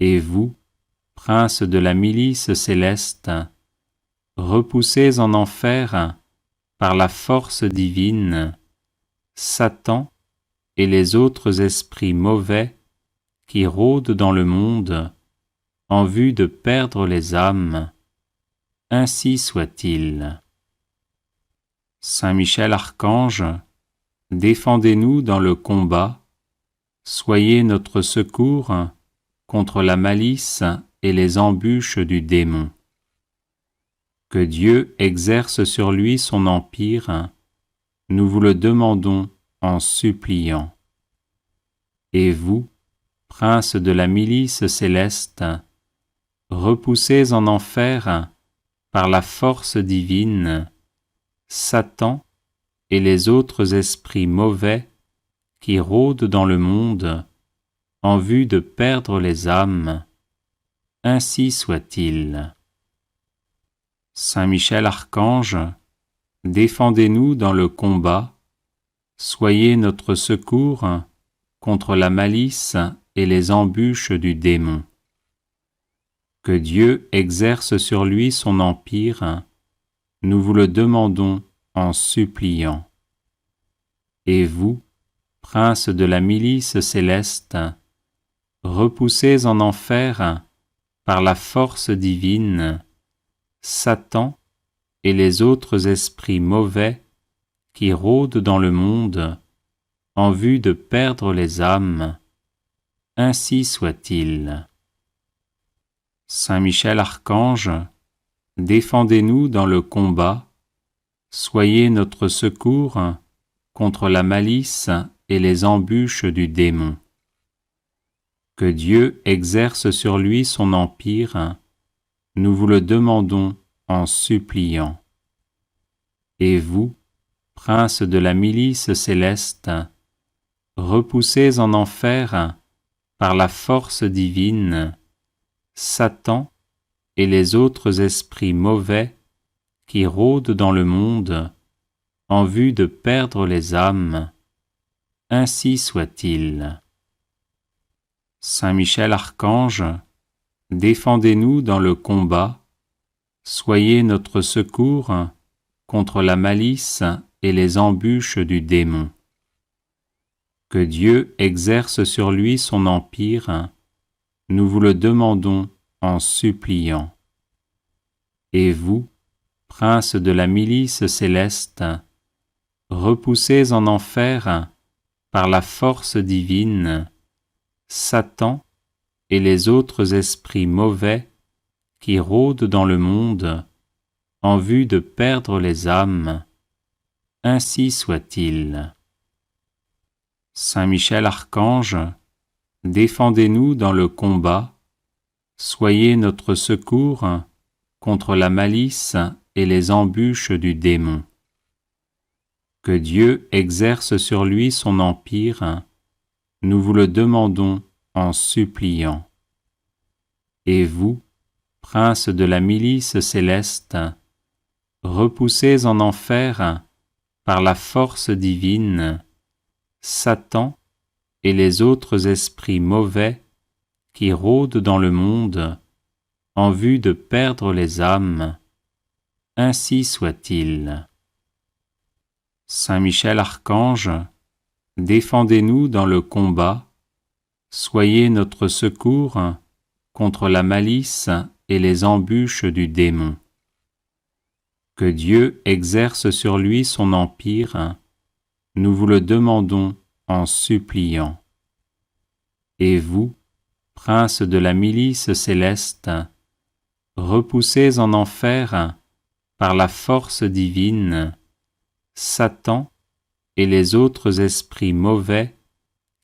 Et vous, princes de la milice céleste, repoussez en enfer, par la force divine, Satan et les autres esprits mauvais qui rôdent dans le monde en vue de perdre les âmes. Ainsi soit-il. Saint Michel Archange, défendez-nous dans le combat, soyez notre secours contre la malice et les embûches du démon. Que Dieu exerce sur lui son empire, nous vous le demandons en suppliant. Et vous, princes de la milice céleste, repoussez en enfer, par la force divine, Satan et les autres esprits mauvais qui rôdent dans le monde en vue de perdre les âmes. Ainsi soit-il. Saint Michel Archange, défendez-nous dans le combat, soyez notre secours contre la malice et les embûches du démon. Que Dieu exerce sur lui son empire, nous vous le demandons en suppliant. Et vous, princes de la milice céleste, repoussez en enfer, par la force divine, Satan et les autres esprits mauvais qui rôdent dans le monde en vue de perdre les âmes. Ainsi soit-il. Saint Michel Archange, défendez-nous dans le combat, soyez notre secours contre la malice et les embûches du démon. Que Dieu exerce sur lui son empire, nous vous le demandons en suppliant. Et vous, princes de la milice céleste, repoussez en enfer, par la force divine, Satan et les autres esprits mauvais qui rôdent dans le monde en vue de perdre les âmes. Ainsi soit-il. Saint Michel Archange, défendez-nous dans le combat, soyez notre secours contre la malice et les embûches du démon. Que Dieu exerce sur lui son empire, nous vous le demandons en suppliant. Et vous, princes de la milice céleste, repoussez en enfer, par la force divine, Satan et les autres esprits mauvais qui rôdent dans le monde en vue de perdre les âmes. Ainsi soit-il. Saint Michel Archange, défendez-nous dans le combat, soyez notre secours contre la malice et les embûches du démon. Que Dieu exerce sur lui son empire, nous vous le demandons en suppliant. Et vous, princes de la milice céleste, repoussez en enfer, par la force divine, Satan et les autres esprits mauvais qui rôdent dans le monde en vue de perdre les âmes, ainsi soit-il. Saint Michel Archange, défendez-nous dans le combat, soyez notre secours contre la malice et les embûches du démon. Que Dieu exerce sur lui son empire, nous vous le demandons en suppliant. Et vous, prince de la milice céleste, repoussez en enfer, par la force divine, Satan et les autres esprits mauvais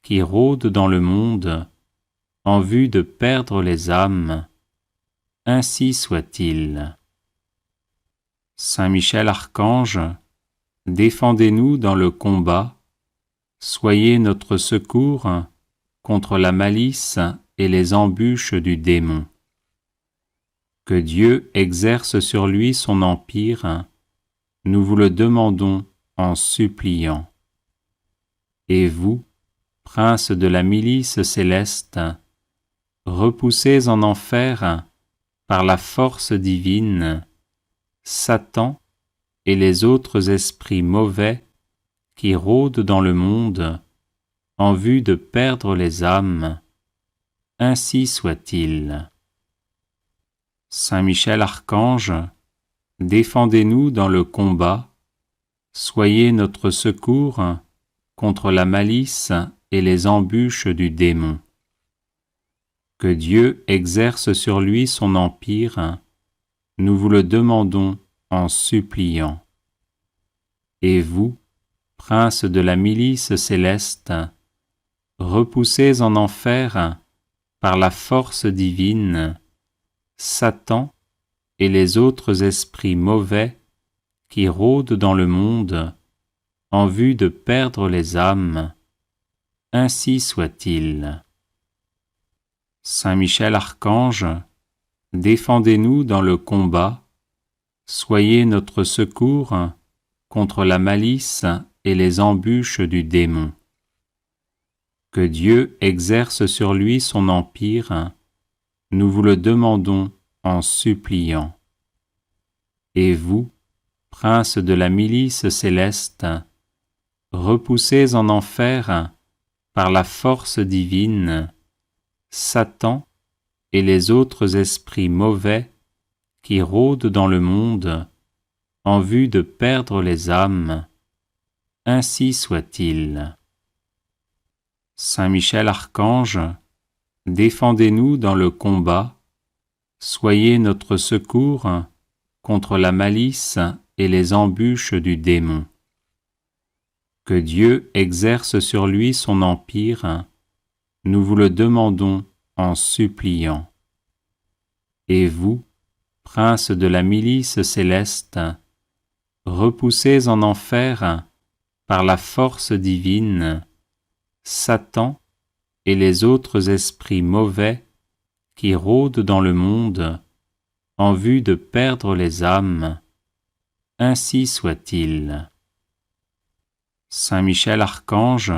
qui rôdent dans le monde en vue de perdre les âmes, ainsi soit-il. Saint Michel Archange, défendez-nous dans le combat, soyez notre secours contre la malice et les embûches du démon. Que Dieu exerce sur lui son empire, nous vous le demandons en suppliant. Et vous, prince de la milice céleste, repoussez en enfer, par la force divine, Satan et les autres esprits mauvais qui rôdent dans le monde en vue de perdre les âmes, ainsi soit-il. Saint Michel Archange, défendez-nous dans le combat, soyez notre secours contre la malice et les embûches du démon. Que Dieu exerce sur lui son empire, nous vous le demandons en suppliant. Et vous, prince de la milice céleste, repoussez en enfer, par la force divine, Satan et les autres esprits mauvais qui rôdent dans le monde en vue de perdre les âmes, ainsi soit-il. Saint Michel Archange, défendez-nous dans le combat, soyez notre secours contre la malice et les embûches du démon. Que Dieu exerce sur lui son empire, nous vous le demandons en suppliant. Et vous, prince de la milice céleste, repoussez en enfer, par la force divine, Satan et les autres esprits mauvais qui rôdent dans le monde en vue de perdre les âmes, ainsi soit-il. Saint Michel Archange, défendez-nous dans le combat, soyez notre secours contre la malice et les embûches du démon. Que Dieu exerce sur lui son empire, nous vous le demandons en suppliant. Et vous, prince de la milice céleste, repoussez en enfer, par la force divine, Satan et les autres esprits mauvais qui rôdent dans le monde en vue de perdre les âmes, ainsi soit-il. Saint Michel Archange,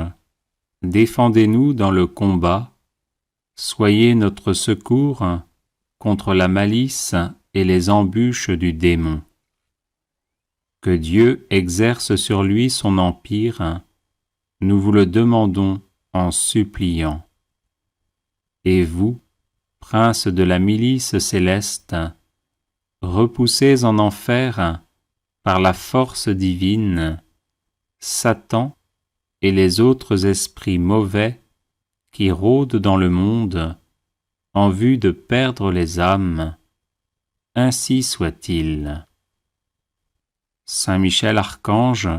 défendez-nous dans le combat, soyez notre secours contre la malice et les embûches du démon. Que Dieu exerce sur lui son empire, nous vous le demandons en suppliant. Et vous, prince de la milice céleste, repoussez en enfer, par la force divine, Satan et les autres esprits mauvais qui rôdent dans le monde en vue de perdre les âmes, ainsi soit-il. Saint Michel Archange,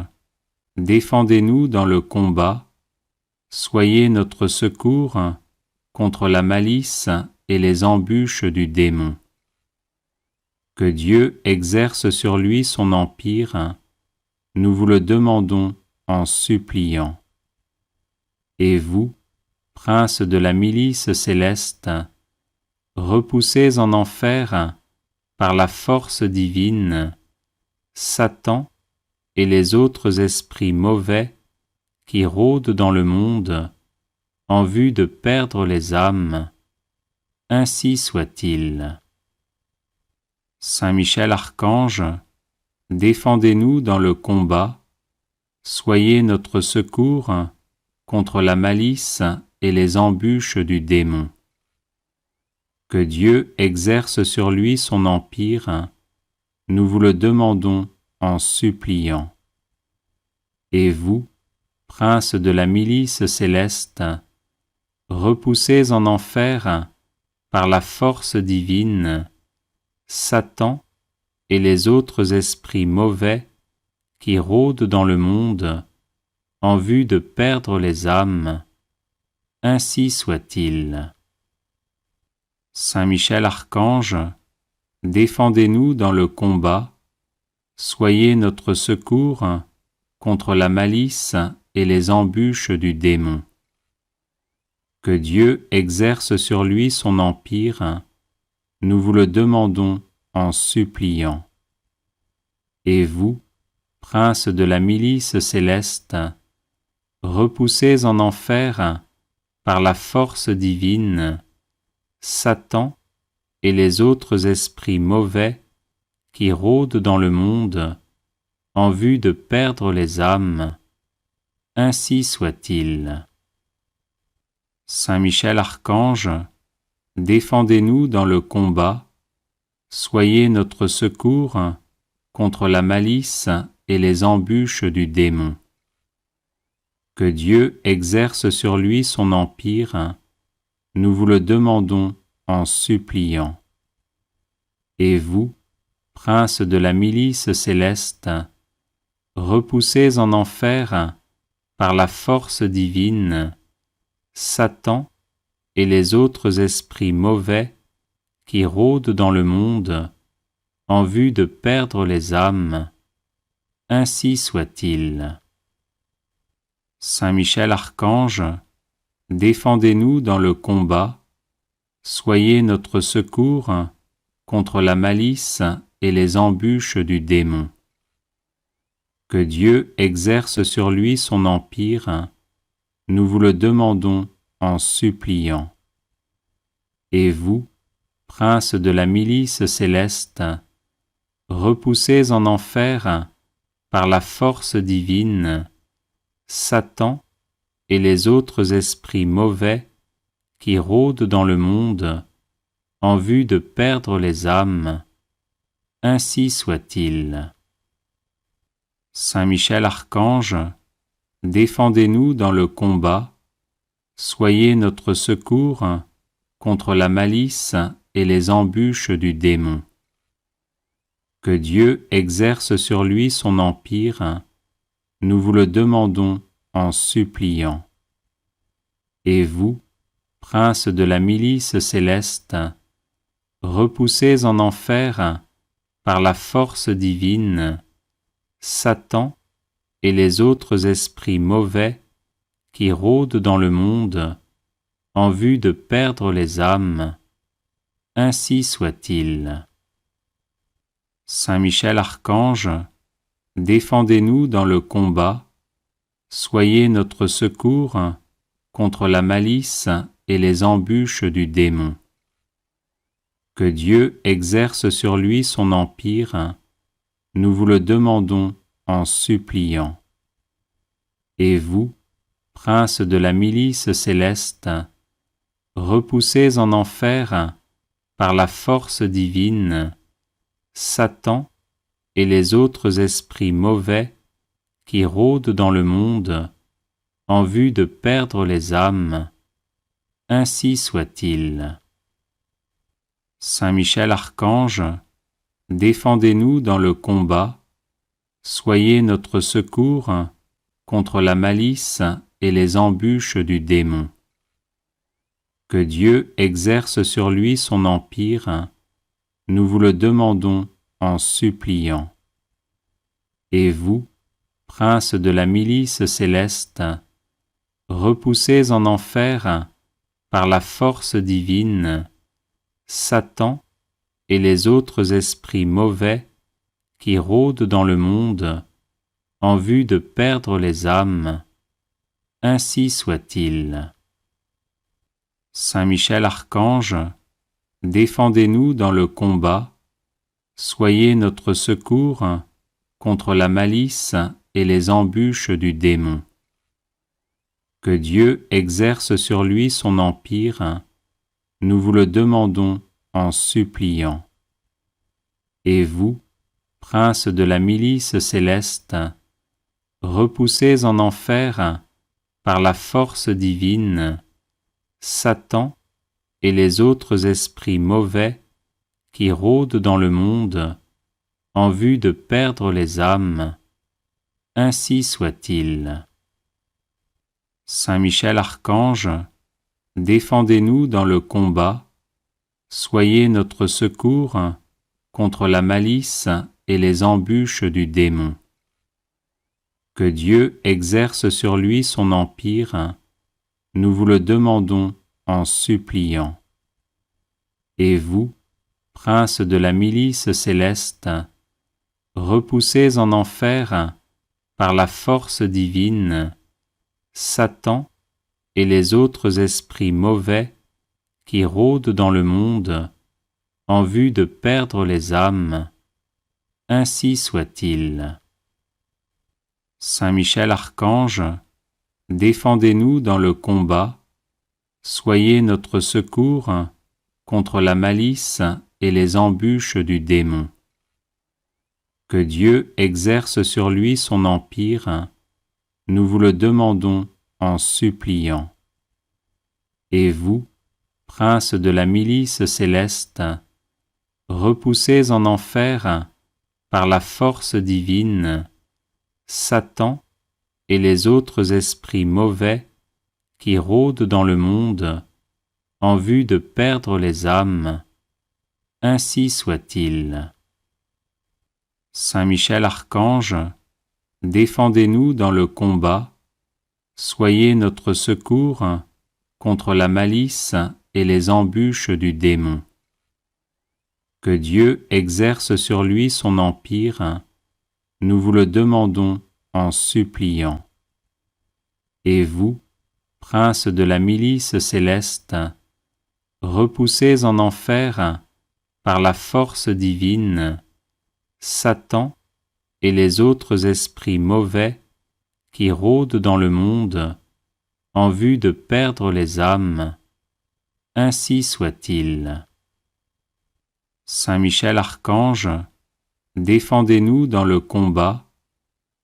défendez-nous dans le combat, soyez notre secours contre la malice et les embûches du démon. Que Dieu exerce sur lui son empire, nous vous le demandons en suppliant. Et vous, prince de la milice céleste, repoussez en enfer, par la force divine, Satan et les autres esprits mauvais qui rôdent dans le monde en vue de perdre les âmes, ainsi soit-il. Saint Michel Archange, défendez-nous dans le combat, soyez notre secours contre la malice et les embûches du démon. Que Dieu exerce sur lui son empire, nous vous le demandons en suppliant. Et vous, prince de la milice céleste, repoussez en enfer, par la force divine, Satan et les autres esprits mauvais qui rôdent dans le monde en vue de perdre les âmes. Ainsi soit-il. Saint Michel Archange, défendez-nous dans le combat, soyez notre secours contre la malice et les embûches du démon. Que Dieu exerce sur lui son empire, nous vous le demandons en suppliant. Et vous, prince de la milice céleste, repoussez en enfer, par la force divine, Satan et les autres esprits mauvais qui rôdent dans le monde en vue de perdre les âmes. Ainsi soit-il. Saint Michel Archange, défendez-nous dans le combat, soyez notre secours contre la malice et les embûches du démon. Que Dieu exerce sur lui son empire, nous vous le demandons en suppliant. Et vous, prince de la milice céleste, repoussez en enfer, par la force divine, Satan et les autres esprits mauvais qui rôdent dans le monde en vue de perdre les âmes. Ainsi soit-il. Saint Michel Archange, défendez-nous dans le combat, soyez notre secours contre la malice et les embûches du démon. Que Dieu exerce sur lui son empire, nous vous le demandons en suppliant. Et vous, prince de la milice céleste, repoussez en enfer, par la force divine, Satan et les autres esprits mauvais qui rôdent dans le monde en vue de perdre les âmes. Ainsi soit-il. Saint Michel Archange, défendez-nous dans le combat, soyez notre secours contre la malice et les embûches du démon. Que Dieu exerce sur lui son empire, nous vous le demandons en suppliant. Et vous, prince de la milice céleste, repoussez en enfer, par la force divine, Satan et les autres esprits mauvais qui rôdent dans le monde en vue de perdre les âmes. Ainsi soit-il. Saint Michel Archange, défendez-nous dans le combat, soyez notre secours contre la malice et les embûches du démon. Que Dieu exerce sur lui son empire, nous vous le demandons en suppliant. Et vous, prince de la milice céleste, repoussez en enfer, par la force divine, Satan et les autres esprits mauvais qui rôdent dans le monde en vue de perdre les âmes. Ainsi soit-il. Saint Michel Archange, défendez-nous dans le combat, soyez notre secours contre la malice et les embûches du démon. Que Dieu exerce sur lui son empire, nous vous le demandons en suppliant. Et vous, prince de la milice céleste, repoussez en enfer, par la force divine, Satan et les autres esprits mauvais qui rôdent dans le monde en vue de perdre les âmes. Ainsi soit-il. Saint Michel Archange, défendez-nous dans le combat, soyez notre secours contre la malice et les embûches du démon. Que Dieu exerce sur lui son empire, nous vous le demandons en suppliant. Et vous, princes de la milice céleste, repoussez en enfer par la force divine Satan et les autres esprits mauvais qui rôdent dans le monde en vue de perdre les âmes. Ainsi soit-il. Saint Michel Archange, défendez-nous dans le combat, soyez notre secours contre la malice et les embûches du démon. Que Dieu exerce sur lui son empire, nous vous le demandons en suppliant. Et vous, princes de la milice céleste, repoussez en enfer par la force divine Satan et les autres esprits mauvais qui rôdent dans le monde en vue de perdre les âmes. Ainsi soit-il. Saint Michel Archange, défendez-nous dans le combat, soyez notre secours contre la malice et les embûches du démon. Que Dieu exerce sur lui son empire, nous vous le demandons en suppliant. Et vous, princes de la milice céleste, repoussez en enfer par la force divine Satan et les autres esprits mauvais qui rôdent dans le monde en vue de perdre les âmes. Ainsi soit-il. Saint Michel Archange, défendez-nous dans le combat, soyez notre secours contre la malice et les embûches du démon. Que Dieu exerce sur lui son empire, nous vous le demandons en suppliant. Et vous, princes de la milice céleste, repoussez en enfer par la force divine Satan et les autres esprits mauvais qui rôdent dans le monde en vue de perdre les âmes. Ainsi soit-il. Saint Michel Archange, défendez-nous dans le combat,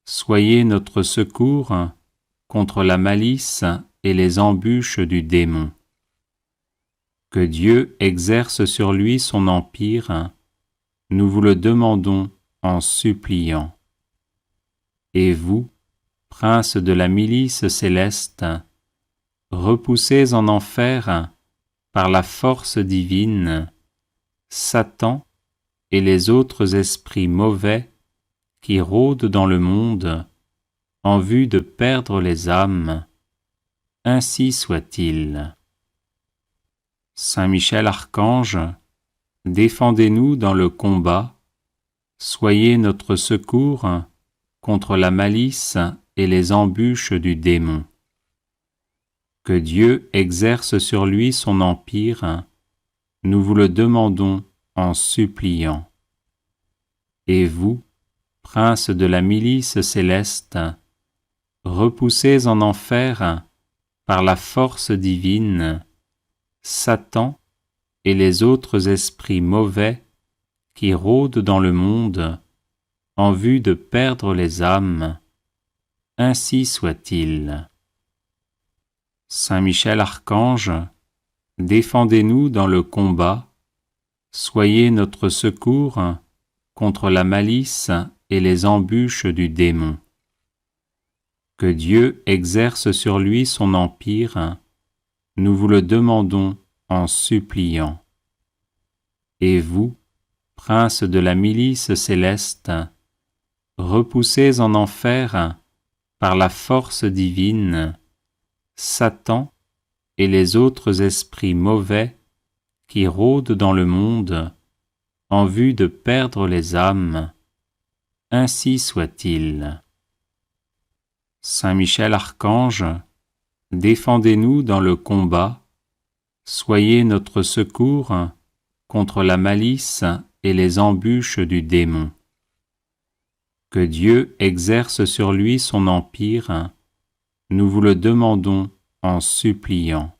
soyez notre secours contre la malice et les embûches du démon. Que Dieu exerce sur lui son empire, nous vous le demandons en suppliant. Et vous, princes de la milice céleste, repoussez en enfer par la force divine Satan et les autres esprits mauvais qui rôdent dans le monde en vue de perdre les âmes. Ainsi soit-il. Saint Michel Archange, défendez-nous dans le combat, soyez notre secours contre la malice et les embûches du démon. Que Dieu exerce sur lui son empire, nous vous le demandons en suppliant. Et vous, princes de la milice céleste, repoussez en enfer par la force divine Satan et les autres esprits mauvais qui rôdent dans le monde en vue de perdre les âmes. Ainsi soit-il. Saint Michel Archange, défendez-nous dans le combat, soyez notre secours contre la malice et les embûches du démon. Que Dieu exerce sur lui son empire, nous vous le demandons en suppliant. Et vous, princes de la milice céleste, repoussez en enfer par la force divine Satan et les autres esprits mauvais qui rôdent dans le monde en vue de perdre les âmes. Ainsi soit-il. Saint Michel Archange, défendez-nous dans le combat, soyez notre secours contre la malice et les embûches du démon. Que Dieu exerce sur lui son empire, nous vous le demandons en suppliant.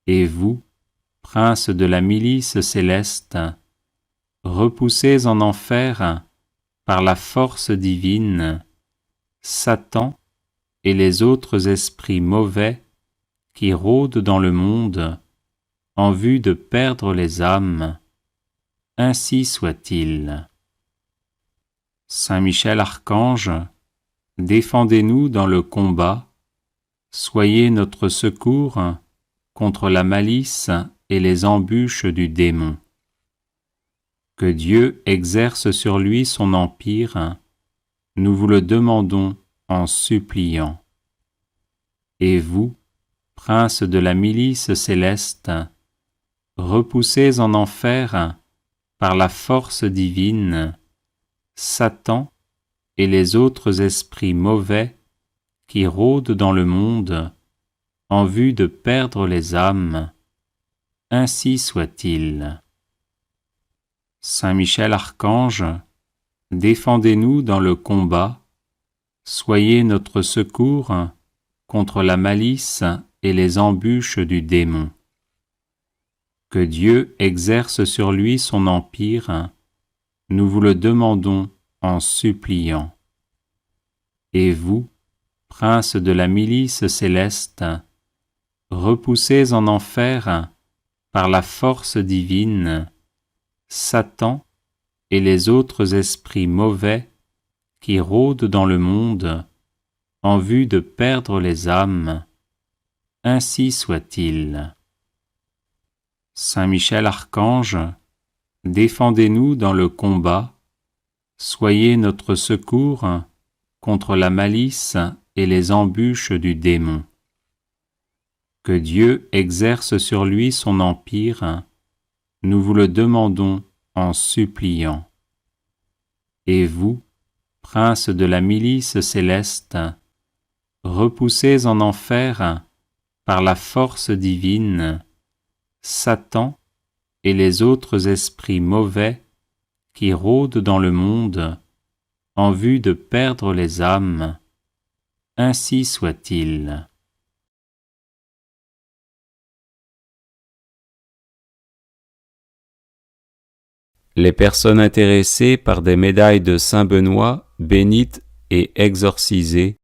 Et vous, princes de la milice céleste, repoussés en enfer par la force divine, Satan et les autres esprits mauvais qui rôdent dans le monde en vue de perdre les âmes, ainsi soit-il. Saint Michel Archange, défendez-nous dans le combat, soyez notre secours contre la malice et les embûches du démon. Que Dieu exerce sur lui son empire, nous vous le demandons en suppliant. Et vous, princes de la milice céleste, repoussés en enfer par la force divine, Satan et les autres esprits mauvais qui rôdent dans le monde en vue de perdre les âmes, ainsi soit-il. Saint Michel Archange, défendez-nous dans le combat, soyez notre secours contre la malice et les embûches du démon. Que Dieu exerce sur lui son empire, nous vous le demandons en suppliant. Et vous, princes de la milice céleste, repoussés en enfer par la force divine, Satan et les autres esprits mauvais qui rôdent dans le monde en vue de perdre les âmes, ainsi soit-il. Saint Michel Archange, défendez-nous dans le combat, soyez notre secours contre la malice et les embûches du démon. Que Dieu exerce sur lui son empire, nous vous le demandons en suppliant. Et vous, princes de la milice céleste, repoussés en enfer par la force divine, Satan et les autres esprits mauvais qui rôdent dans le monde en vue de perdre les âmes, ainsi soit-il. Les personnes intéressées par des médailles de Saint Benoît bénites et exorcisées,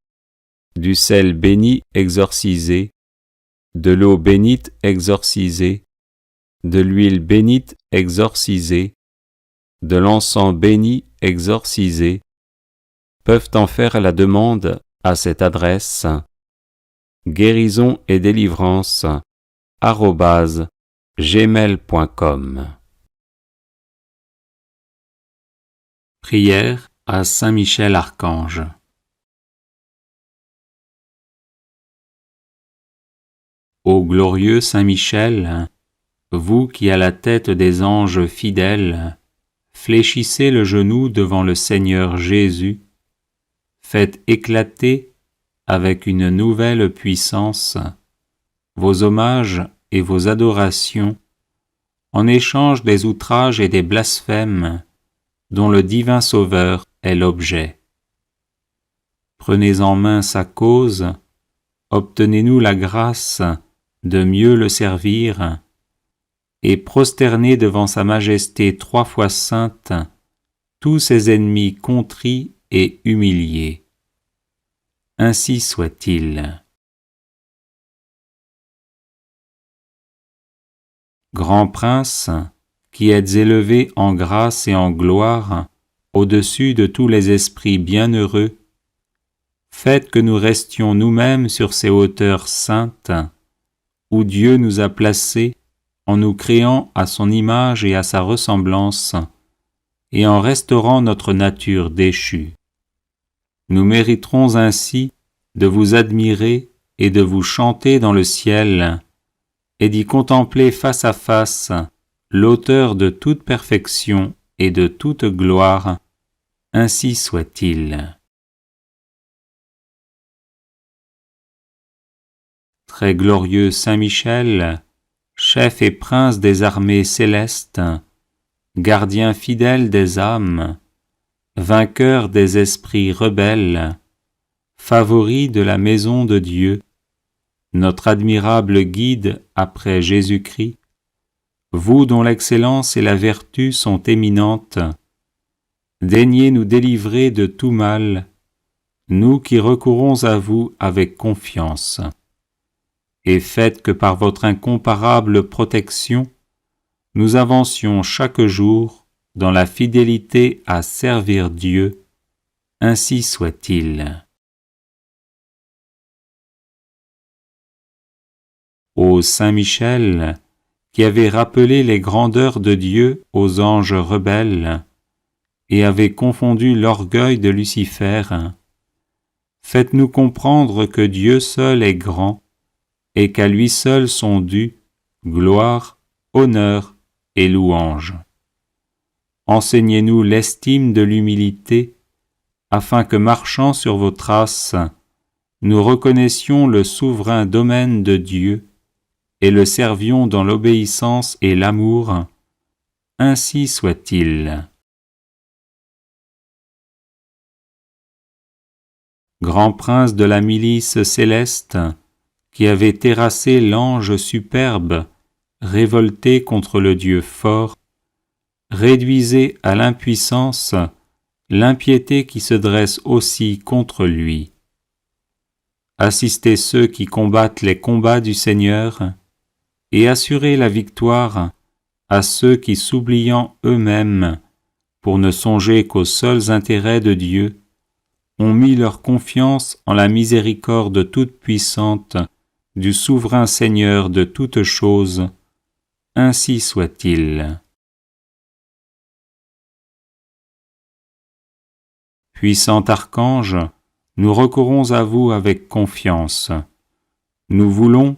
du sel béni exorcisé, de l'eau bénite exorcisée, de l'huile bénite exorcisée, de l'encens béni exorcisé, peuvent en faire la demande à cette adresse guérison et délivrance @gmail.com. Prière à Saint Michel Archange. Ô glorieux Saint Michel, vous qui à la tête des anges fidèles fléchissez le genou devant le Seigneur Jésus, faites éclater avec une nouvelle puissance vos hommages et vos adorations en échange des outrages et des blasphèmes dont le divin Sauveur est l'objet. Prenez en main sa cause, obtenez-nous la grâce de mieux le servir, et prosternez devant sa majesté 3 fois sainte tous ses ennemis contrits et humiliés. Ainsi soit-il. Grand prince, qui êtes élevé en grâce et en gloire au-dessus de tous les esprits bienheureux, faites que nous restions nous-mêmes sur ces hauteurs saintes, où Dieu nous a placés en nous créant à son image et à sa ressemblance, et en restaurant notre nature déchue. Nous mériterons ainsi de vous admirer et de vous chanter dans le ciel, et d'y contempler face à face l'auteur de toute perfection et de toute gloire, ainsi soit-il. Très glorieux Saint Michel, chef et prince des armées célestes, gardien fidèle des âmes, vainqueur des esprits rebelles, favori de la maison de Dieu, notre admirable guide après Jésus-Christ, vous dont l'excellence et la vertu sont éminentes, daignez nous délivrer de tout mal, nous qui recourons à vous avec confiance, et faites que par votre incomparable protection, nous avancions chaque jour dans la fidélité à servir Dieu, ainsi soit-il. Ô Saint Michel, qui avait rappelé les grandeurs de Dieu aux anges rebelles et avait confondu l'orgueil de Lucifer, faites-nous comprendre que Dieu seul est grand et qu'à lui seul sont dus gloire, honneur et louange. Enseignez-nous l'estime de l'humilité, afin que, marchant sur vos traces, nous reconnaissions le souverain domaine de Dieu et le servions dans l'obéissance et l'amour, ainsi soit-il. Grand prince de la milice céleste, qui avait terrassé l'ange superbe, révolté contre le Dieu fort, réduisez à l'impuissance l'impiété qui se dresse aussi contre lui. Assistez ceux qui combattent les combats du Seigneur, et assurez la victoire à ceux qui, s'oubliant eux-mêmes, pour ne songer qu'aux seuls intérêts de Dieu, ont mis leur confiance en la miséricorde toute-puissante du souverain Seigneur de toutes choses, ainsi soit-il. Puissant archange, nous recourons à vous avec confiance. Nous voulons,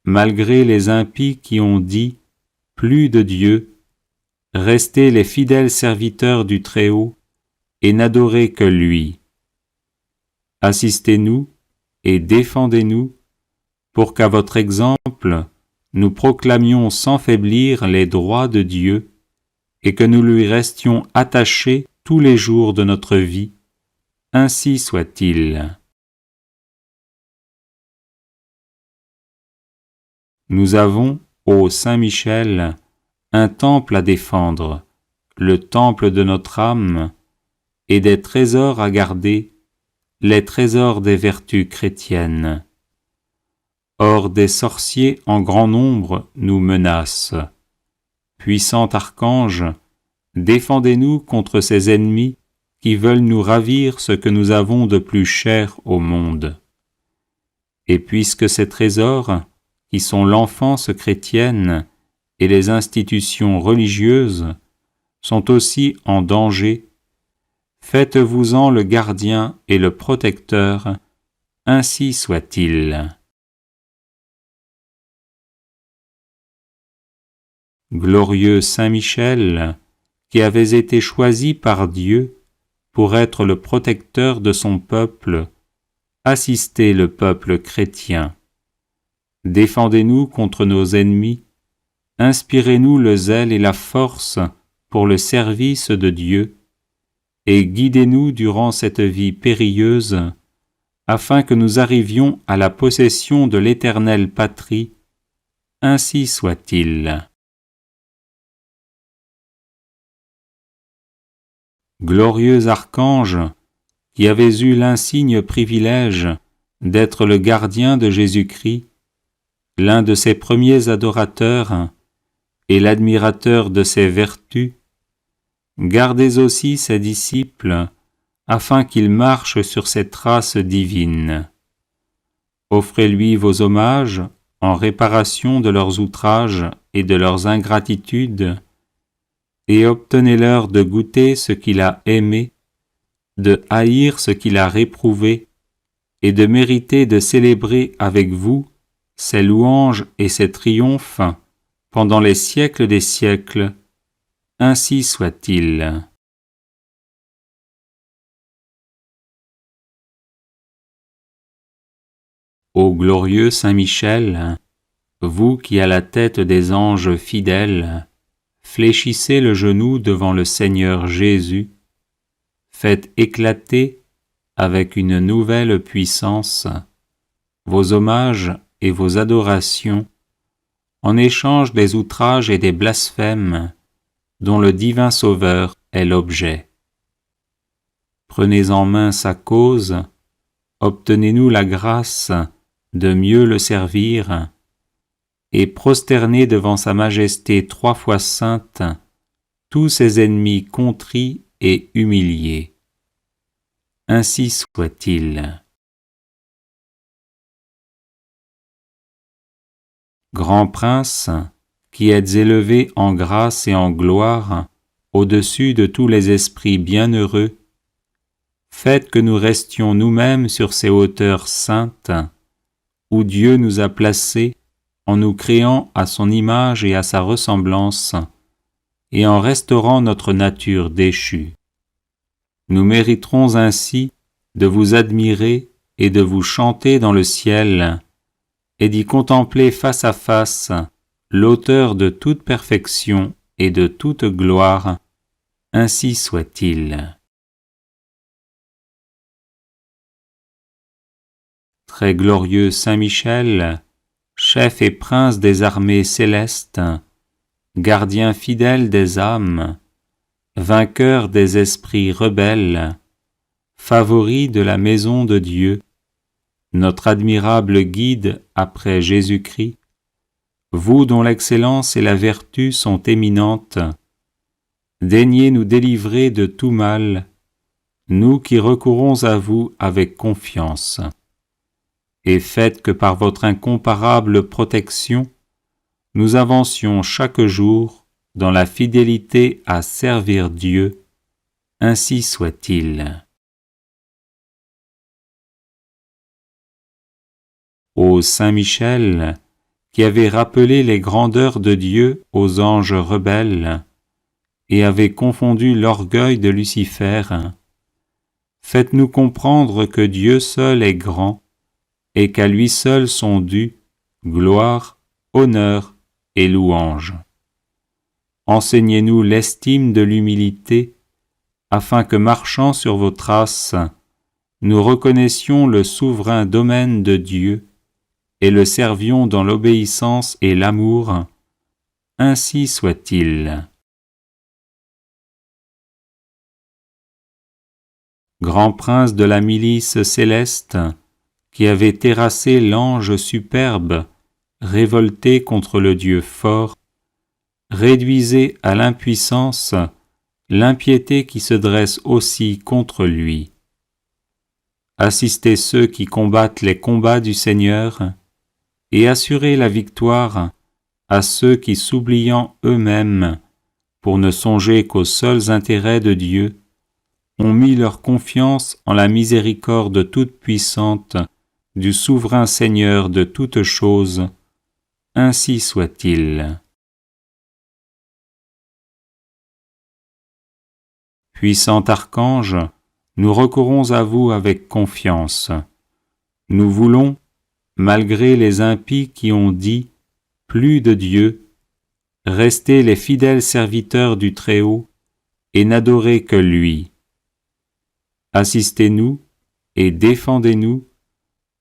malgré les impies qui ont dit « plus de Dieu », rester les fidèles serviteurs du Très-Haut et n'adorer que lui. Assistez-nous et défendez-nous pour qu'à votre exemple, nous proclamions sans faiblir les droits de Dieu et que nous lui restions attachés tous les jours de notre vie. Ainsi soit-il. Nous avons, ô Saint Michel, un temple à défendre, le temple de notre âme, et des trésors à garder, les trésors des vertus chrétiennes. Or des sorciers en grand nombre nous menacent. Puissant archange, défendez-nous contre ces ennemis qui veulent nous ravir ce que nous avons de plus cher au monde. Et puisque ces trésors, qui sont l'enfance chrétienne et les institutions religieuses, sont aussi en danger, faites-vous-en le gardien et le protecteur, ainsi soit-il. Glorieux Saint Michel, qui avez été choisi par Dieu pour être le protecteur de son peuple, assistez le peuple chrétien. Défendez-nous contre nos ennemis, inspirez-nous le zèle et la force pour le service de Dieu, et guidez-nous durant cette vie périlleuse, afin que nous arrivions à la possession de l'éternelle patrie, ainsi soit-il. Glorieux archange, qui avez eu l'insigne privilège d'être le gardien de Jésus-Christ, l'un de ses premiers adorateurs et l'admirateur de ses vertus, gardez aussi ses disciples, afin qu'ils marchent sur ses traces divines. Offrez-lui vos hommages en réparation de leurs outrages et de leurs ingratitudes, et obtenez-leur de goûter ce qu'il a aimé, de haïr ce qu'il a réprouvé, et de mériter de célébrer avec vous ses louanges et ses triomphes pendant les siècles des siècles. Ainsi soit-il. Ô glorieux Saint Michel, vous qui à la tête des anges fidèles, fléchissez le genou devant le Seigneur Jésus, faites éclater avec une nouvelle puissance vos hommages et vos adorations en échange des outrages et des blasphèmes dont le divin Sauveur est l'objet. Prenez en main sa cause, obtenez-nous la grâce de mieux le servir, et prosternez devant sa majesté 3 fois sainte tous ses ennemis contrits et humiliés. Ainsi soit-il. Grand Prince, qui êtes élevé en grâce et en gloire au-dessus de tous les esprits bienheureux, faites que nous restions nous-mêmes sur ces hauteurs saintes, où Dieu nous a placés en nous créant à son image et à sa ressemblance, et en restaurant notre nature déchue. Nous mériterons ainsi de vous admirer et de vous chanter dans le ciel, et d'y contempler face à face l'auteur de toute perfection et de toute gloire. Ainsi soit-il. Très glorieux Saint Michel, chef et prince des armées célestes, gardien fidèle des âmes, vainqueur des esprits rebelles, favori de la maison de Dieu, notre admirable guide après Jésus-Christ, vous dont l'excellence et la vertu sont éminentes, daignez nous délivrer de tout mal, nous qui recourons à vous avec confiance. Et faites que par votre incomparable protection, nous avancions chaque jour dans la fidélité à servir Dieu. Ainsi soit-il. Ô Saint Michel, qui avez rappelé les grandeurs de Dieu aux anges rebelles et avez confondu l'orgueil de Lucifer, faites-nous comprendre que Dieu seul est grand et qu'à lui seul sont dus gloire, honneur et louange. Enseignez-nous l'estime de l'humilité, afin que, marchant sur vos traces, nous reconnaissions le souverain domaine de Dieu et le servions dans l'obéissance et l'amour. Ainsi soit-il. Grand prince de la milice céleste, qui avait terrassé l'ange superbe, révolté contre le Dieu fort, réduisez à l'impuissance l'impiété qui se dresse aussi contre lui. Assistez ceux qui combattent les combats du Seigneur, et assurez la victoire à ceux qui, s'oubliant eux-mêmes, pour ne songer qu'aux seuls intérêts de Dieu, ont mis leur confiance en la miséricorde toute-puissante du souverain Seigneur de toutes choses. Ainsi soit-il. Puissant archange, nous recourons à vous avec confiance. Nous voulons, malgré les impies qui ont dit « plus de Dieu », rester les fidèles serviteurs du Très-Haut et n'adorer que lui. Assistez-nous et défendez-nous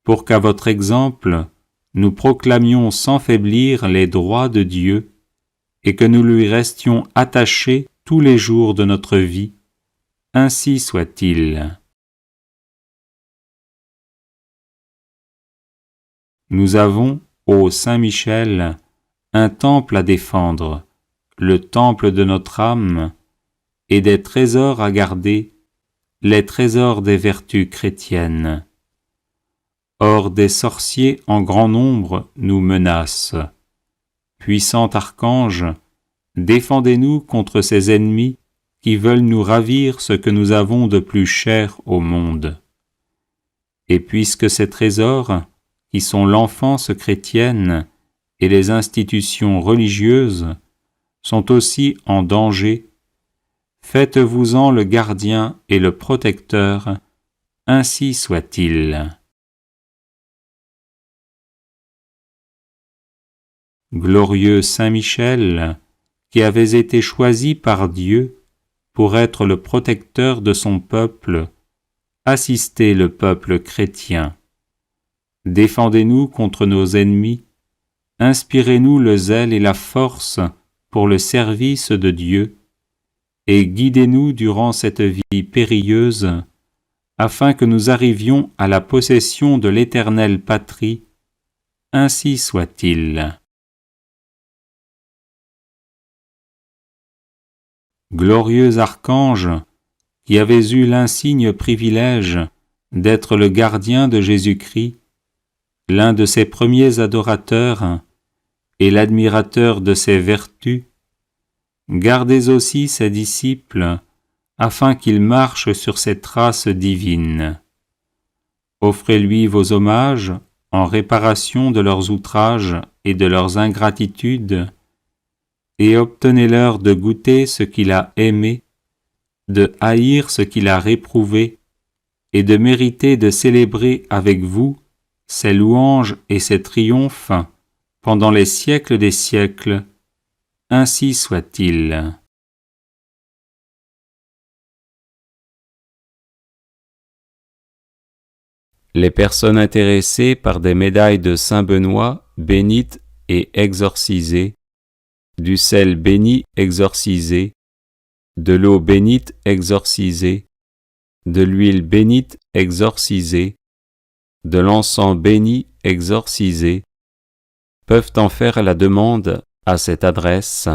pour qu'à votre exemple, nous proclamions sans faiblir les droits de Dieu et que nous lui restions attachés tous les jours de notre vie. Ainsi soit-il. Nous avons, ô Saint Michel, un temple à défendre, le temple de notre âme, et des trésors à garder, les trésors des vertus chrétiennes. Or des sorciers en grand nombre nous menacent. Puissant archange, défendez-nous contre ces ennemis qui veulent nous ravir ce que nous avons de plus cher au monde. Et puisque ces trésors, qui sont l'enfance chrétienne et les institutions religieuses, sont aussi en danger, faites-vous-en le gardien et le protecteur, ainsi soit-il. Glorieux Saint Michel, qui avez été choisi par Dieu pour être le protecteur de son peuple, assistez le peuple chrétien. Défendez-nous contre nos ennemis, inspirez-nous le zèle et la force pour le service de Dieu, et guidez-nous durant cette vie périlleuse, afin que nous arrivions à la possession de l'éternelle patrie. Ainsi soit-il. Glorieux archange, qui avez eu l'insigne privilège d'être le gardien de Jésus-Christ, l'un de ses premiers adorateurs et l'admirateur de ses vertus, gardez aussi ses disciples, afin qu'ils marchent sur ses traces divines. Offrez-lui vos hommages en réparation de leurs outrages et de leurs ingratitudes, et obtenez-leur de goûter ce qu'il a aimé, de haïr ce qu'il a réprouvé, et de mériter de célébrer avec vous ses louanges et ses triomphes pendant les siècles des siècles. Ainsi soit-il. Les personnes intéressées par des médailles de Saint Benoît bénites et exorcisées, du sel béni exorcisé, de l'eau bénite exorcisée, de l'huile bénite exorcisée, de l'encens béni exorcisé, peuvent en faire la demande à cette adresse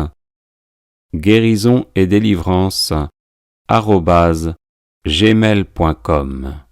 guérison et délivrance @gmail.com